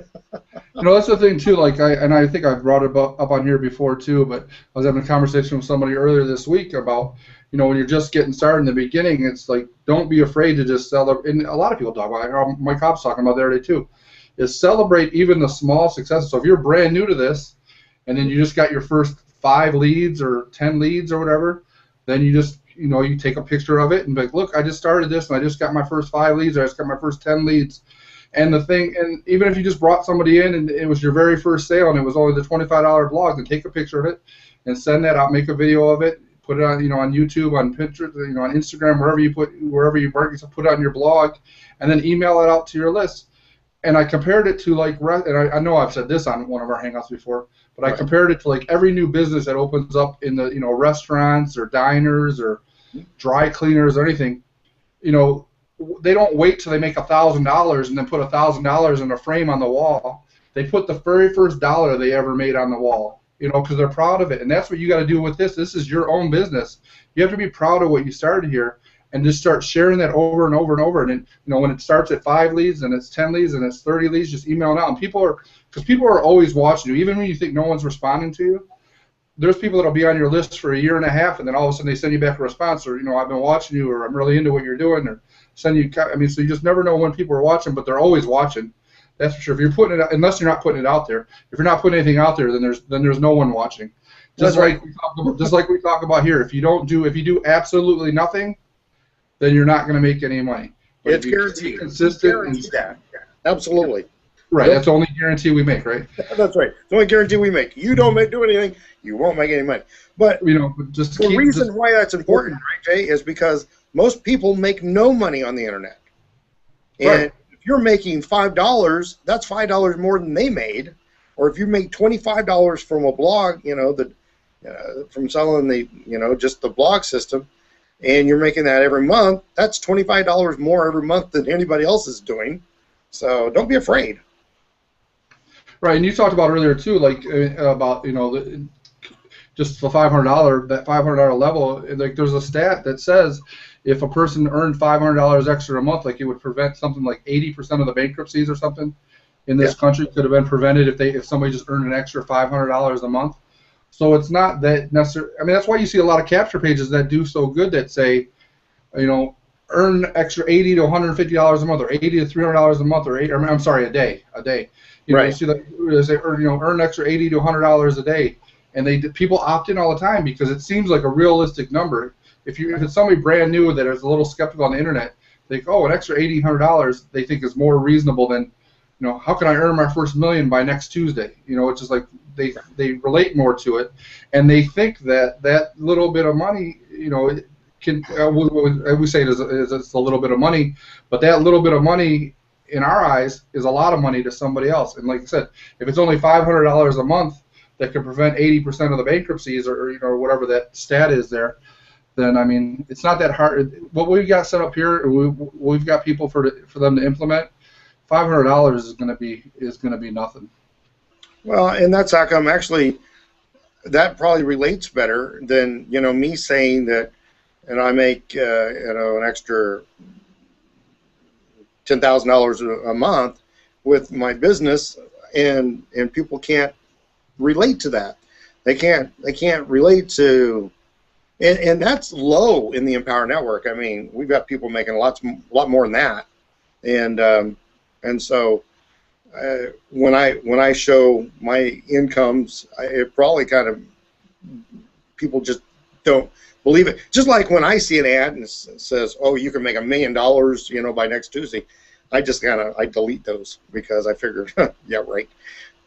That's the thing too. Like I think I've brought it up on here before too. But I was having a conversation with somebody earlier this week about when you're just getting started in the beginning, it's like don't be afraid to just celebrate. And a lot of people talk about it. My cop's talking about it the other day too. Is celebrate even the small successes. So if you're brand new to this, and then you just got your first 5 leads or 10 leads or whatever, then you just you take a picture of it and be like, look, I just started this and I just got my first 5 leads, or I just got my first 10 leads. And even if you just brought somebody in and it was your very first sale and it was only the $25 blog, then take a picture of it and send that out, make a video of it, put it on on YouTube, on Pinterest, on Instagram, wherever you market, put it on your blog, and then email it out to your list. And I compared it to and I know I've said this on one of our hangouts before, but I compared it to like every new business that opens up in the restaurants or diners or dry cleaners or anything. They don't wait till they make $1,000 and then put $1,000 in a frame on the wall. They put the very first dollar they ever made on the wall, because they're proud of it. And that's what you got to do with this. This is your own business. You have to be proud of what you started here. And just start sharing that over and over and over. And then, when it starts at 5 leads and it's 10 leads and it's 30 leads, just email it out. And people are always watching you, even when you think no one's responding to you. There's people that'll be on your list for a year and a half, and then all of a sudden they send you back a response, or I've been watching you, or I'm really into what you're doing, or send you. I mean, so you just never know when people are watching, but they're always watching. That's for sure. If you're putting it out, unless you're not putting it out there, if you're not putting anything out there, then there's no one watching. Just like we talk about here. If you do absolutely nothing, then you're not going to make any money. But It's guaranteed. Consistent and that. Absolutely. Right. That's the only guarantee we make, right? That's right. It's the only guarantee we make. You don't do anything, you won't make any money. But just the reason why that's important, right, Jay, is because most people make no money on the internet. And right. If you're making $5, that's $5 more than they made. Or if you make $25 from a blog, from selling the, just the blog system, and you're making that every month, that's $25 more every month than anybody else is doing. So don't be afraid. Right, and you talked about earlier too, like about just the $500, that $500 level. Like there's a stat that says if a person earned $500 extra a month, like it would prevent something like 80% of the bankruptcies or something in this country could have been prevented if somebody just earned an extra $500 a month. So it's not that necessary. I mean, that's why you see a lot of capture pages that do so good that say, earn extra $80 to $150 a month, or $80 to $300 a month, or a day. Right. You see that they say, earn extra $80 to $100 a day, and people opt in all the time because it seems like a realistic number. If it's somebody brand new that is a little skeptical on the internet, they think, an extra $80, $100 they think is more reasonable than, how can I earn my first $1 million by next Tuesday? It's just like they relate more to it, and they think that little bit of money, we say it's a little bit of money, but that little bit of money in our eyes is a lot of money to somebody else. And like I said, if it's only $500 a month that can prevent 80% of the bankruptcies, or whatever that stat is there, then I mean it's not that hard. What we've got set up here, we've got people for them to implement. $500 is going to be nothing. Well, and that's how come actually that probably relates better than me saying that, and I make an extra $10,000 a month with my business, and people can't relate to that. They can't relate to, and that's low in the Empower Network. I mean, we've got people making a lot more than that, and so when I show my incomes, it probably kind of, people just don't believe it. Just like when I see an ad and it says, "Oh, you can make $1 million, by next Tuesday," I just I delete those because I figured, yeah, right.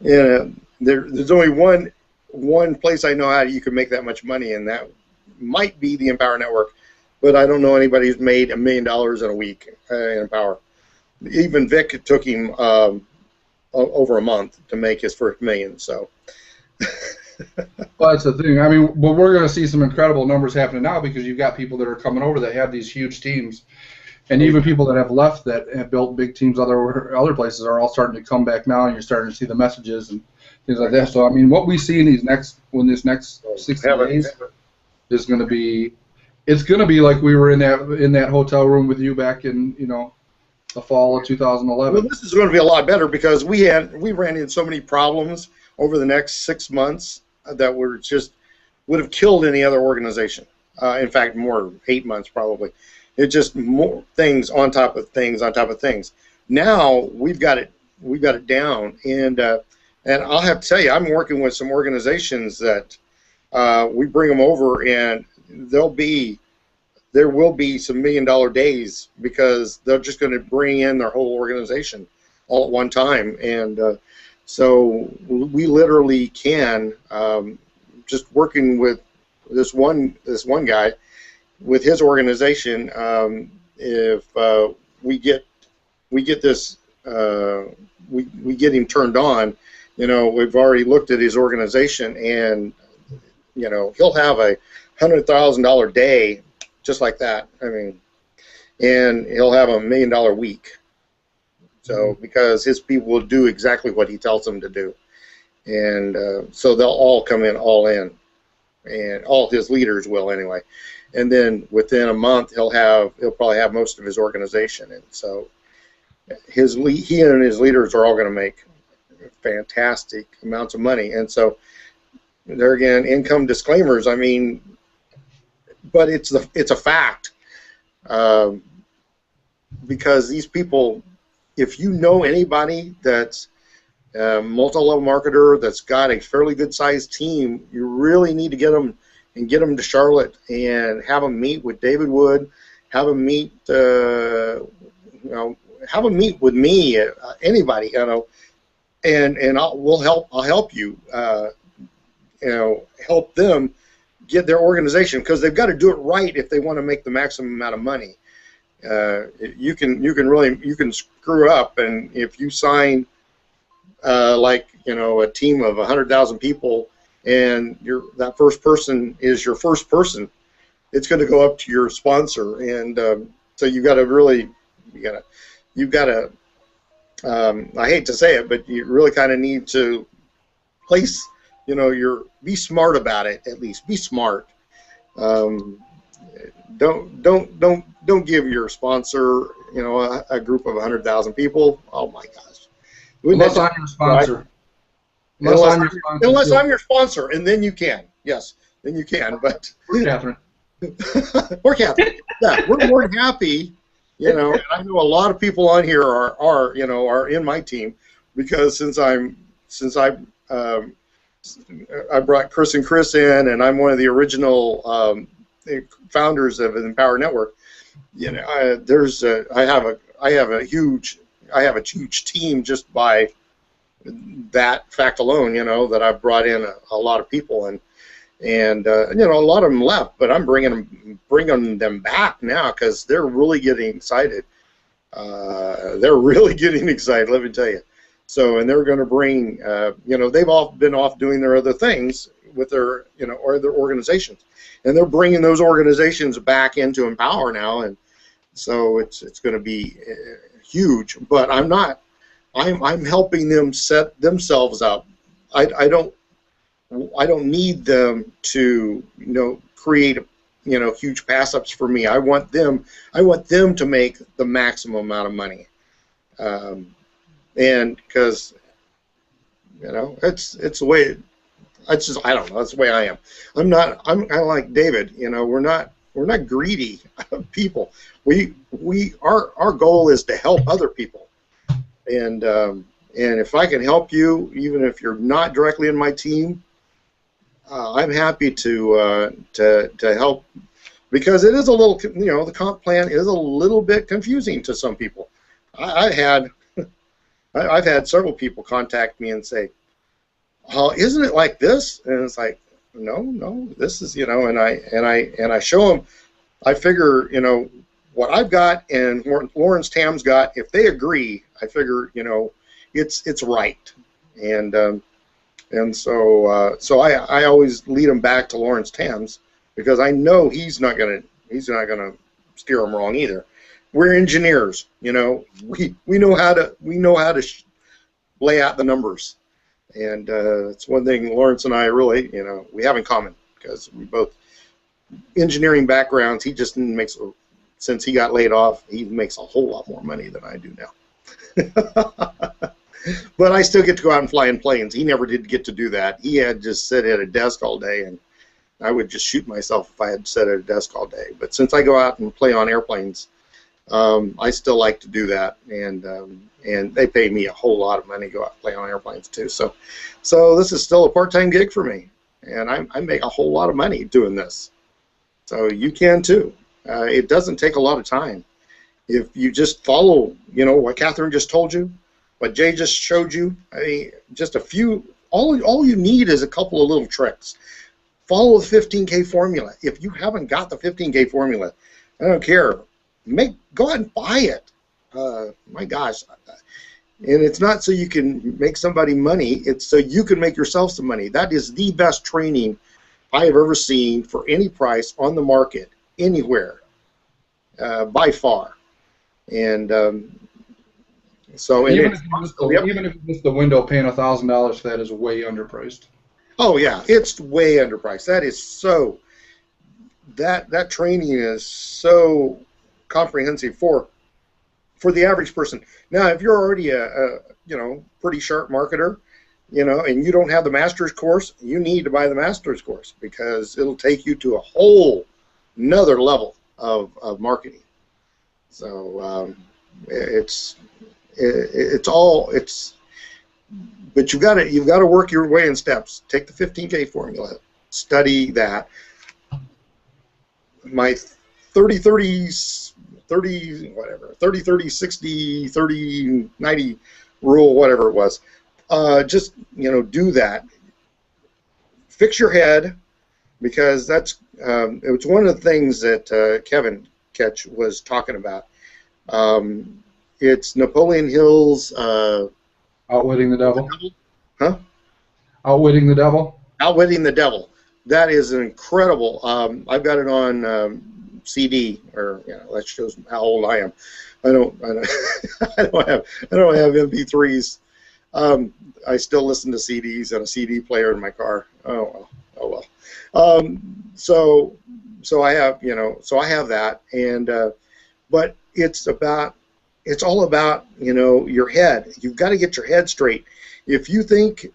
There's only one place I know how you can make that much money, and that might be the Empower Network. But I don't know anybody who's made $1 million in a week in Empower. Even Vic, it took him over a month to make his first $1 million. So. Well, that's the thing. I mean, but we're going to see some incredible numbers happening now because you've got people that are coming over that have these huge teams, and even people that have left that have built big teams other places are all starting to come back now, and you're starting to see the messages and things like that. So I mean, what we see in this next 60 days is going to be, it's going to be like we were in that hotel room with you back in the fall of 2011. Well, this is going to be a lot better because we ran into so many problems over the next 6 months that would have killed any other organization. In fact, more, 8 months probably. It's just more things on top of things on top of things. Now we've got it down, and I'll have to tell you, I'm working with some organizations that we bring them over, and there will be some $1 million days because they're just going to bring in their whole organization all at one time, and so we literally can, just working with this one guy with his organization, if we get this, we get him turned on, we've already looked at his organization, and he'll have a $100,000 day just like that. I mean, and he'll have a $1 million week. So because his people will do exactly what he tells them to do, and so they'll all come in all in, and all his leaders will anyway. And then within a month, he'll probably have most of his organization, and so he and his leaders are all going to make fantastic amounts of money. And so there again, income disclaimers. I mean, but it's a fact, because these people, if you know anybody that's a multi-level marketer that's got a fairly good-sized team, you really need to get them to Charlotte and have them meet with David Wood, have them meet, have them meet with me, anybody, and I'll help you, help them get their organization, because they've got to do it right if they want to make the maximum amount of money. You can screw up, and if you sign a team of 100,000 people, and that first person is your first person, it's going to go up to your sponsor, and so you've got to I hate to say it, but you really kind of need to place, be smart about it. At least be smart. Don't give your sponsor, a group of 100,000 people. Oh my gosh! Unless I'm your sponsor. Unless I'm your sponsor, and then you can. Yes, then you can. But or Catherine. Or Catherine. Yeah, we're more than happy. And I know a lot of people on here are in my team, because since I brought Chris and Chris in, and I'm one of the original founders of an Empower Network. I have a huge team just by that fact alone. That I've brought in a lot of people, And you know, a lot of them left, but I'm bringing them back now because they're really getting excited. They're really getting excited, let me tell you. So, and they're going to bring, you know, they've all been off doing their other things with their, you know, or their organizations, and they're bringing those organizations back into Empower now, and so it's going to be huge. But I'm not. I'm helping them set themselves up. I don't need them to, you know, create, you know, huge pass ups for me. I want them to make the maximum amount of money, and because, you know, it's the way. It's just, I don't know. That's the way I am. I'm kind of like David. You know, we're not greedy people. Our goal is to help other people, and if I can help you, even if you're not directly in my team, I'm happy to help, because it is a little, you know, the comp plan is a little bit confusing to some people. I've had several people contact me and say, "Oh, isn't it like this?" And it's like, no, this is, you know, and I show them. I figure, you know, what I've got and what Lawrence Tam's got, if they agree, I figure, you know, it's right, and so I always lead them back to Lawrence Tam's, because I know he's not gonna steer them wrong either. We're engineers, you know. We know how to lay out the numbers, and it's one thing Lawrence and I really, you know, we have in common, because we both engineering backgrounds. He just makes, since he got laid off, he makes a whole lot more money than I do now. But I still get to go out and fly in planes. He never did get to do that. He had just sit at a desk all day, and I would just shoot myself if I had sat at a desk all day. But since I go out and play on airplanes, I still like to do that, and they pay me a whole lot of money to go out and play on airplanes too. So this is still a part-time gig for me, and I make a whole lot of money doing this. So you can too. It doesn't take a lot of time if you just follow, you know, what Catherine just told you, what Jay just showed you. I mean, just a few. All you need is a couple of little tricks. Follow the 15K formula. If you haven't got the 15K formula, I don't care. Go out and buy it. My gosh. And it's not so you can make somebody money. It's so you can make yourself some money. That is the best training I have ever seen for any price on the market anywhere, by far. And so even if you miss the window, paying $1,000 for that is way underpriced. Oh yeah, it's way underpriced. That is so. That training is so comprehensive for the average person. Now, if you're already a you know, pretty sharp marketer, you know, and you don't have the master's course, you need to buy the master's course, because it'll take you to a whole another level of marketing. So but you've got to work your way in steps. Take the 15K formula, study that. My 30-30 whatever, 30-30 60 30-90 rule, whatever it was. Just, you know, do that. Fix your head, because that's it was one of the things that Kevin Ketch was talking about. It's Napoleon Hill's Outwitting the Devil. Huh? Outwitting the Devil. Outwitting the Devil. That is an incredible. I've got it on CD, or, you know, that shows how old I am. I don't have MP3s. I still listen to CDs and a CD player in my car. Oh well. So I have, you know, so I have that, and but it's all about, you know, your head. You've got to get your head straight. If you think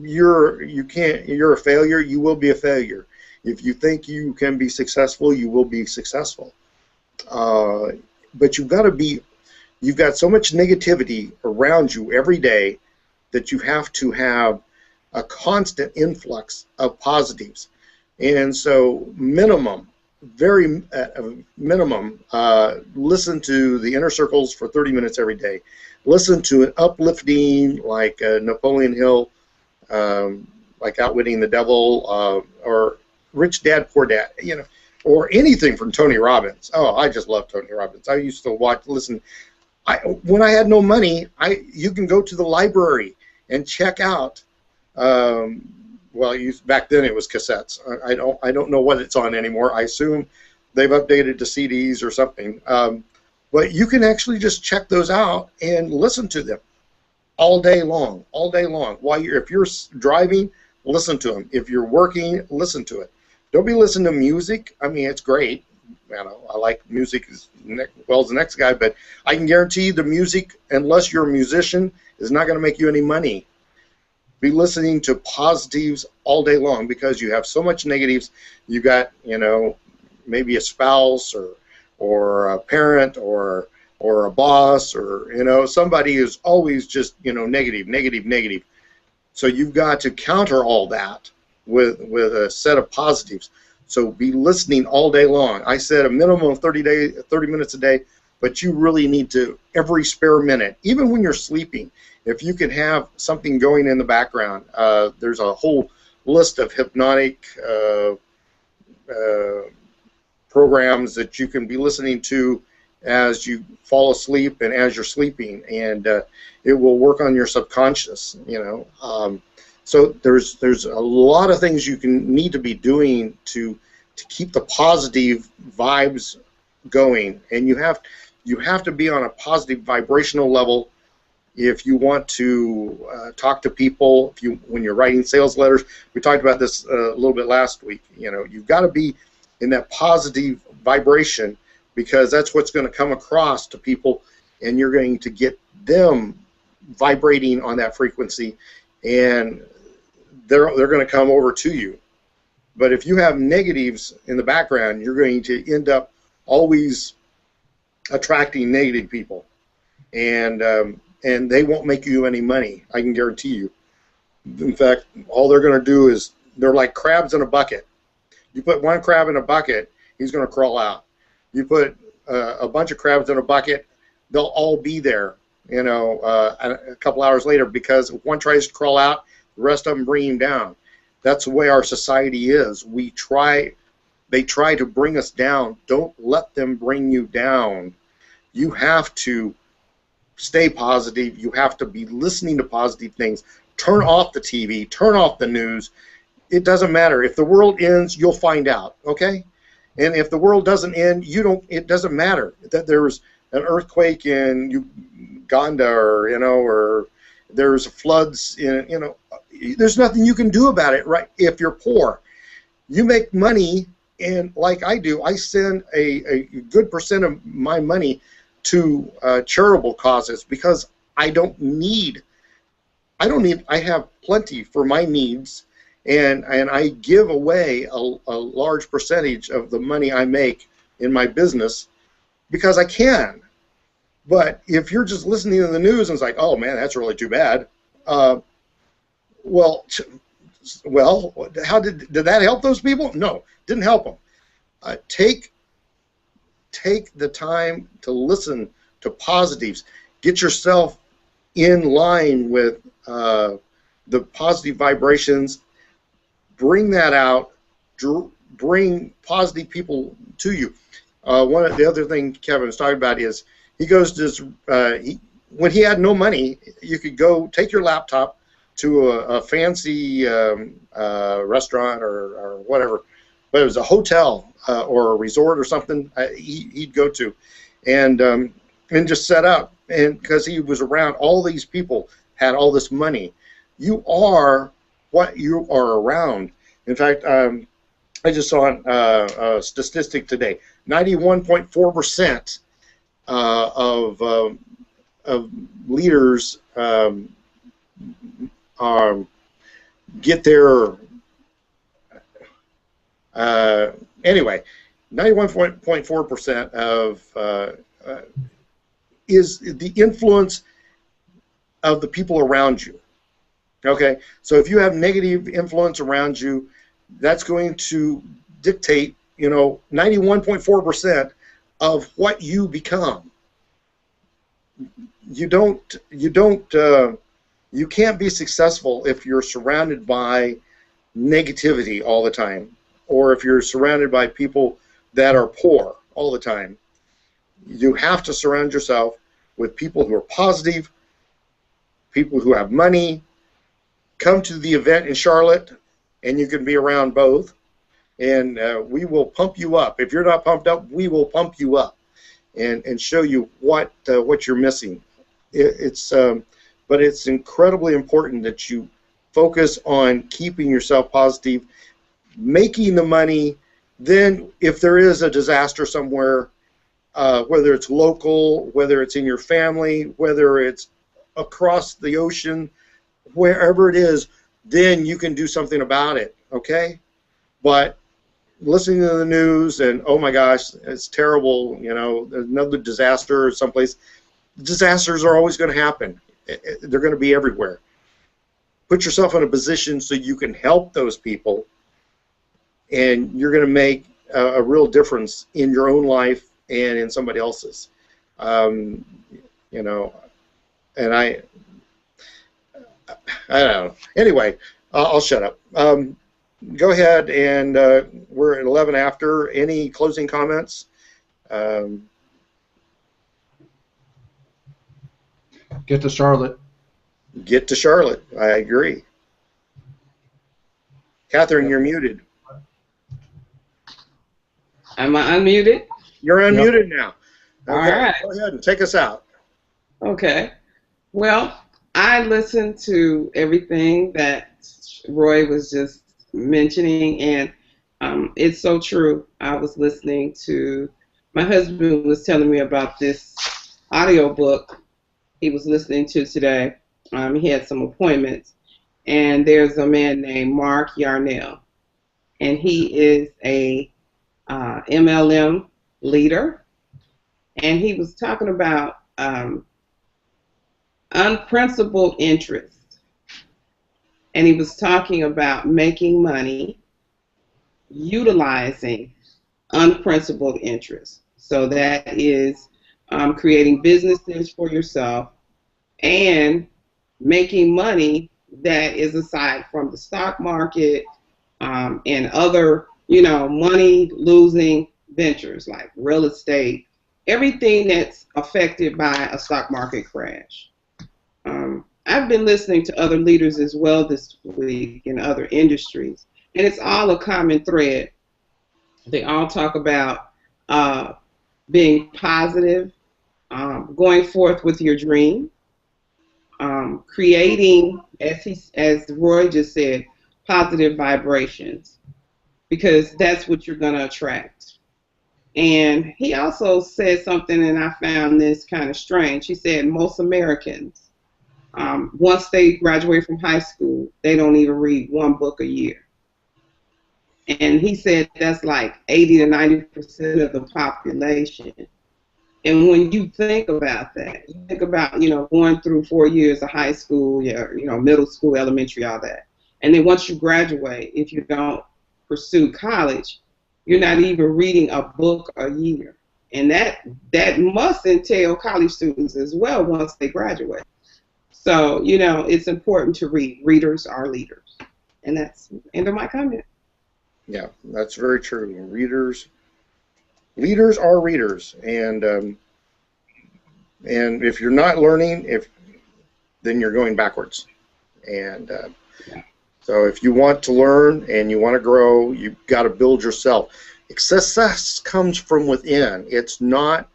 you're a failure, you will be a failure. If you think you can be successful, you will be successful. But you've got so much negativity around you every day that you have to have a constant influx of positives. And so minimum, listen to the Inner Circles for 30 minutes every day. Listen to an uplifting, like Napoleon Hill, like Outwitting the Devil, or Rich Dad Poor Dad, or anything from Tony Robbins. Oh, I just love Tony Robbins. I used to listen. When I had no money, you can go to the library and check out. Well, back then it was cassettes. I don't know what it's on anymore. I assume they've updated to CDs or something. But you can actually just check those out and listen to them all day long, all day long. If you're driving, listen to them. If you're working, listen to it. Don't be listening to music. I mean, it's great. I like music as well as the next guy, but I can guarantee you the music, unless you're a musician, is not going to make you any money. Be listening to positives all day long, because you have so much negatives. You got, maybe a spouse or a parent or a boss, or somebody who's always just negative, negative, negative. So you've got to counter all that with a set of positives. So be listening all day long. I said a minimum of 30 minutes a day, but you really need to, every spare minute, even when you're sleeping, if you can have something going in the background. There's a whole list of hypnotic programs that you can be listening to as you fall asleep and as you're sleeping, and it will work on your subconscious. So there's a lot of things you need to be doing to keep the positive vibes going, and you have to be on a positive vibrational level if you want to talk to people. When you're writing sales letters, we talked about this a little bit last week. You've got to be in that positive vibration, because that's what's going to come across to people, and you're going to get them vibrating on that frequency, and they're going to come over to you. But if you have negatives in the background, you're going to end up always attracting negative people, and they won't make you any money. I can guarantee you. In fact, all they're going to do is, they're like crabs in a bucket. You put one crab in a bucket, he's going to crawl out. You put a bunch of crabs in a bucket, they'll all be there, a couple hours later, because if one tries to crawl out, the rest of them bring him down. That's the way our society is. They try to bring us down. Don't let them bring you down. You have to stay positive. You have to be listening to positive things. Turn off the TV. Turn off the news. It doesn't matter. If the world ends, you'll find out, okay? And if the world doesn't end, it doesn't matter that there's an earthquake in Uganda, or there's floods in, there's nothing you can do about it, right? If you're poor, you make money, and like I do, I send a good percent of my money to charitable causes, because I have plenty for my needs, and I give away a large percentage of the money I make in my business because I can. But if you're just listening to the news and it's like, oh man, that's really too bad, well, how did that help those people? No, didn't help them. Take the time to listen to positives. Get yourself in line with the positive vibrations. Bring that out. Bring positive people to you. One of the other things Kevin was talking about is he goes to when he had no money, you could go take your laptop to a fancy restaurant or whatever, but it was a hotel or a resort or something he'd go to, and just set up, and because he was around all these people, had all this money. You are what you are around. In fact, I just saw a statistic today: 91.4% of leaders get their anyway. 91.4% of is the influence of the people around you. Okay, so if you have negative influence around you, that's going to dictate, 91.4% of what you become. You can't be successful if you're surrounded by negativity all the time, or if you're surrounded by people that are poor all the time. You have to surround yourself with people who are positive, people who have money. Come to the event in Charlotte, and you can be around both, and we will pump you up. If you're not pumped up, we will pump you up and show you what you're missing. But it's incredibly important that you focus on keeping yourself positive, making the money. Then if there is a disaster somewhere, whether it's local, whether it's in your family, whether it's across the ocean, wherever it is, then you can do something about it, okay? But listening to the news and, oh my gosh, it's terrible, you know, there's another disaster someplace. Disasters are always going to happen. They're going to be everywhere. Put yourself in a position so you can help those people, and you're going to make a real difference in your own life and in somebody else's. You know, and I don't know. Anyway, I'll shut up. Go ahead, and we're at 11 after. Any closing comments? Get to Charlotte. Get to Charlotte. I agree. Catherine, you're muted. Am I unmuted? You're unmuted now. Okay, All right. go ahead and take us out. Okay. Well, I listened to everything that Roy was just mentioning, and it's so true. I was listening to, my husband was telling me about this audio book he was listening to today. He had some appointments, and there's a man named Mark Yarnell, and he is a MLM leader, and he was talking about unprincipled interest, and he was talking about making money utilizing unprincipled interest. So that is creating businesses for yourself and making money that is aside from the stock market and other, you know, money losing ventures like real estate, everything that's affected by a stock market crash. I've been listening to other leaders as well this week in other industries, and it's all a common thread. They all talk about being positive, going forth with your dream, creating, as Roy just said, positive vibrations, because that's what you're going to attract. And he also said something, and I found this kind of strange. He said most Americans, once they graduate from high school, they don't even read one book a year. And he said that's like 80 to 90% of the population. And when you think about that, you think about, you know, going through 4 years of high school, you know, middle school, elementary, all that. And then once you graduate, if you don't pursue college, you're not even reading a book a year. And that must entail college students as well once they graduate. So, you know, it's important to read. Readers are leaders. And that's the end of my comment. Yeah, that's very true. Leaders are readers, and if you're not learning, then you're going backwards. And so, if you want to learn and you want to grow, you've got to build yourself. Success comes from within. It's not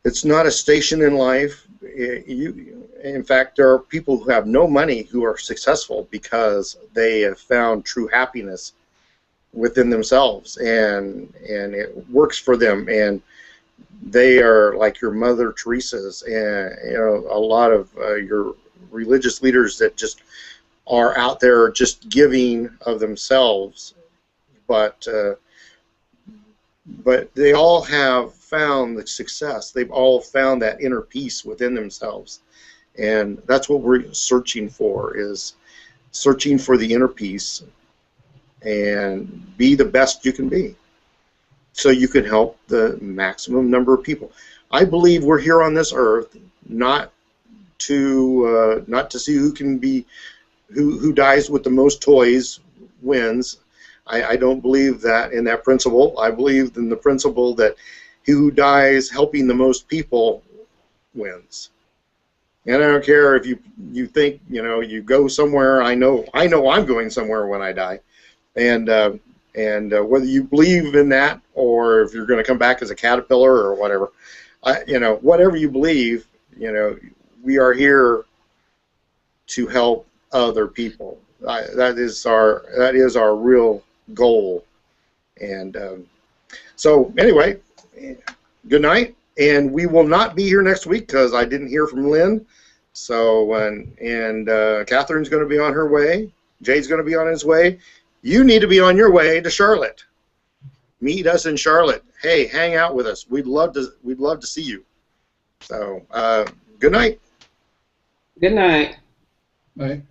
a station in life. In fact, there are people who have no money who are successful because they have found true happiness within themselves, and it works for them, and they are like your Mother Teresa's, and you know, a lot of your religious leaders that just are out there just giving of themselves, but they all have found the success. They've all found that inner peace within themselves, and that's what we're searching for, is searching for the inner peace and be the best you can be, so you can help the maximum number of people. I believe we're here on this earth not to see who dies with the most toys wins. I don't believe that in that principle. I believe in the principle that he who dies helping the most people wins. And I don't care if you think, you know, you go somewhere. I know I'm going somewhere when I die, and whether you believe in that or if you're going to come back as a caterpillar or whatever, you know, whatever you believe, you know, we are here to help other people. That is our real goal. And so anyway, good night. And we will not be here next week because I didn't hear from Lynn. So and Catherine's going to be on her way. Jay's going to be on his way. You need to be on your way to Charlotte. Meet us in Charlotte. Hey, hang out with us. We'd love to see you. So good night. Good night. Right.